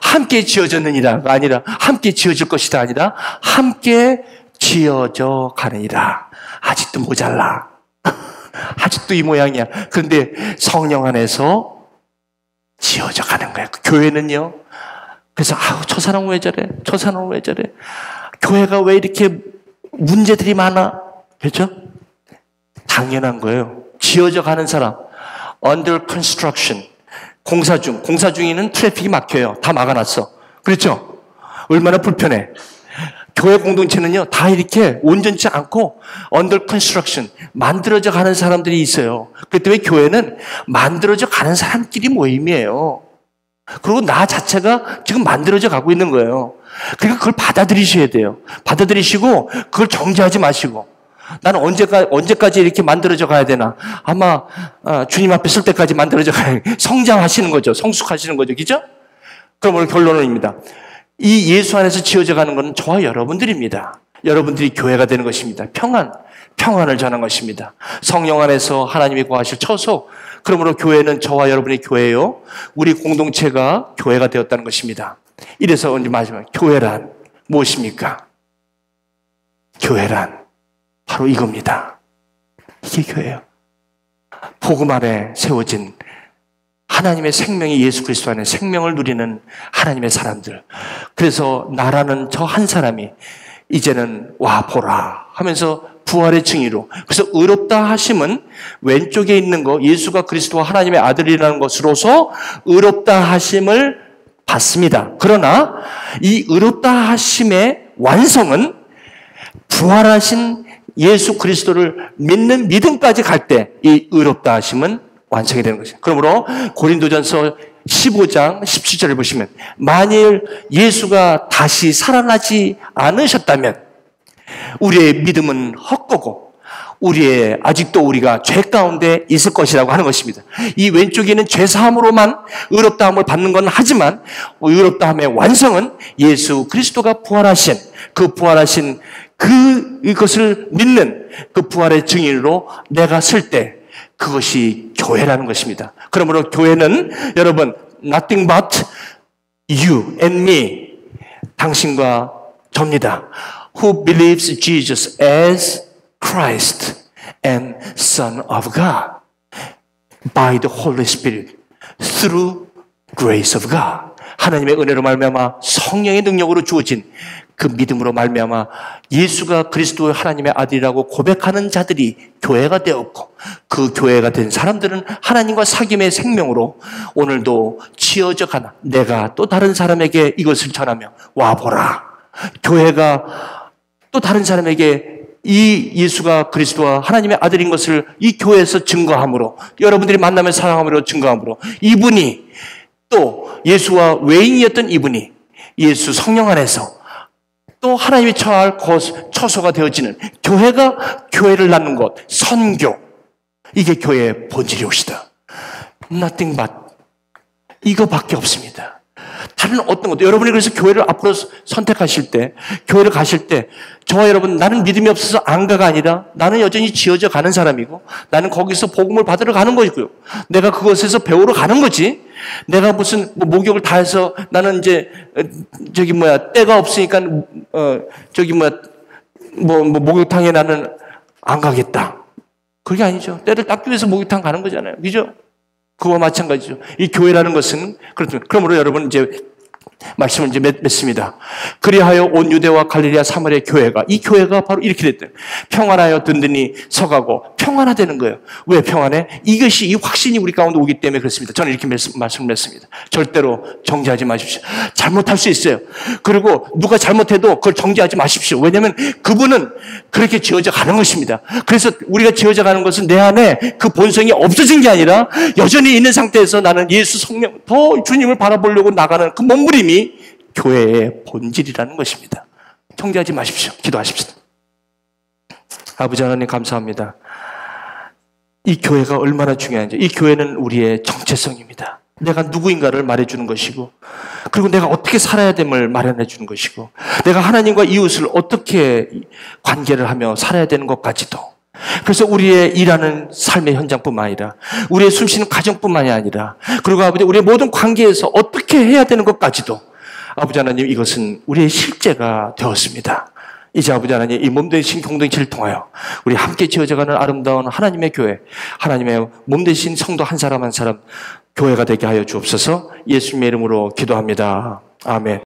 함께 지어졌느니라가 아니라 함께 지어질 것이다 아니라 함께 지어져 가느니라. 아직도 모자라. 아직도 이 모양이야. 그런데 성령 안에서 지어져 가는 거야. 교회는요. 그래서 저 사람은 왜 저래? 저 사람은 왜 저래? 교회가 왜 이렇게 문제들이 많아? 그렇죠? 당연한 거예요. 지어져 가는 사람. Under construction. 공사 중에는 트래픽이 막혀요. 다 막아놨어. 그렇죠? 얼마나 불편해. 교회 공동체는요, 다 이렇게 온전치 않고 under construction, 만들어져 가는 사람들이 있어요. 그렇기 때문에 교회는 만들어져 가는 사람끼리 모임이에요. 그리고 나 자체가 지금 만들어져 가고 있는 거예요. 그러니까 그걸 받아들이셔야 돼요. 받아들이시고 그걸 정죄하지 마시고, 나는 언제까지 이렇게 만들어져 가야 되나? 아마 주님 앞에 설 때까지 만들어져 가야, 성장하시는 거죠. 성숙하시는 거죠. 그죠? 그럼 오늘 결론입니다. 이 예수 안에서 지어져 가는 것은 저와 여러분들입니다. 여러분들이 교회가 되는 것입니다. 평안을 전하는 것입니다. 성령 안에서 하나님이 거하실 처소. 그러므로 교회는 저와 여러분의 교회요, 우리 공동체가 교회가 되었다는 것입니다. 이래서 이제 마지막, 교회란 무엇입니까? 교회란 바로 이겁니다. 이게 교회예요. 복음 안에 세워진 하나님의 생명이 예수 그리스도 안에 생명을 누리는 하나님의 사람들. 그래서 나라는 저 한 사람이 이제는 와 보라 하면서 부활의 증인으로, 그래서 의롭다 하심은 왼쪽에 있는 거, 예수가 그리스도와 하나님의 아들이라는 것으로서 의롭다 하심을 받습니다. 그러나 이 의롭다 하심의 완성은 부활하신 예수 그리스도를 믿는 믿음까지 갈 때 이 의롭다 하심은 완성이 되는 것이죠. 그러므로 고린도전서 15장 17절을 보시면 만일 예수가 다시 살아나지 않으셨다면 우리의 믿음은 헛되고 아직도 우리가 죄 가운데 있을 것이라고 하는 것입니다. 이 왼쪽에는 죄사함으로만 의롭다함을 받는 건 하지만 의롭다함의 완성은 예수 그리스도가 부활하신 이것을 믿는 그 부활의 증인으로 내가 설 때 그것이 교회라는 것입니다. 그러므로 교회는 여러분 nothing but you and me, 당신과 저입니다. Who believes Jesus as Christ and Son of God by the Holy Spirit through grace of God. 하나님의 은혜로 말미암아 성령의 능력으로 주어진 그 믿음으로 말미암아 예수가 그리스도의 하나님의 아들이라고 고백하는 자들이 교회가 되었고 그 교회가 된 사람들은 하나님과 사귐의 생명으로 오늘도 지어져 가나 내가 또 다른 사람에게 이것을 전하며 와보라. 교회가 또 다른 사람에게 이 예수가 그리스도와 하나님의 아들인 것을 이 교회에서 증거함으로 여러분들이 만나면 사랑함으로 증거함으로 이분이 또 예수와 외인이었던 이분이 예수 성령 안에서 또 하나님이 처할 처소가 되어지는 교회가 교회를 낳는 것, 선교. 이게 교회의 본질이옵시다. Nothing but 이거밖에 없습니다. 다른 어떤 것도 여러분이 그래서 교회를 앞으로 선택하실 때 교회를 가실 때 저와 여러분 나는 믿음이 없어서 안 가가 아니라 나는 여전히 지어져 가는 사람이고 나는 거기서 복음을 받으러 가는 것이고요. 내가 그것에서 배우러 가는 거지. 내가 무슨 목욕을 다 해서 나는 이제 때가 없으니까 목욕탕에 나는 안 가겠다. 그게 아니죠. 때를 닦기 위해서 목욕탕 가는 거잖아요. 그죠? 그와 마찬가지죠. 이 교회라는 것은 그렇죠. 그러므로 여러분 이제 말씀을 이제 맺습니다. 그리하여 온 유대와 갈릴리아 사마리아 교회가 이 교회가 바로 이렇게 됐대요. 평안하여 든든히 서가고 평안하다는 거예요. 왜 평안해? 이것이 이 확신이 우리 가운데 오기 때문에 그렇습니다. 저는 이렇게 말씀을 맺습니다. 절대로 정죄하지 마십시오. 잘못할 수 있어요. 그리고 누가 잘못해도 그걸 정죄하지 마십시오. 왜냐하면 그분은 그렇게 지어져 가는 것입니다. 그래서 우리가 지어져 가는 것은 내 안에 그 본성이 없어진 게 아니라 여전히 있는 상태에서 나는 예수 성령 더 주님을 바라보려고 나가는 그 몸부림이 교회의 본질이라는 것입니다. 정죄하지 마십시오. 기도하십시오. 아버지 하나님 감사합니다. 이 교회가 얼마나 중요한지. 이 교회는 우리의 정체성입니다. 내가 누구인가를 말해주는 것이고 그리고 내가 어떻게 살아야 됨을 마련해 주는 것이고 내가 하나님과 이웃을 어떻게 관계를 하며 살아야 되는 것까지도 그래서 우리의 일하는 삶의 현장뿐만 아니라 우리의 숨쉬는 가정뿐만이 아니라 그리고 아버지 우리의 모든 관계에서 어떻게 해야 되는 것까지도 아버지 하나님 이것은 우리의 실제가 되었습니다. 이제 아버지 하나님 이 몸되신 공동체를 통하여 우리 함께 지어져가는 아름다운 하나님의 교회 하나님의 몸되신 성도 한 사람 한 사람 교회가 되게 하여 주옵소서. 예수님의 이름으로 기도합니다. 아멘.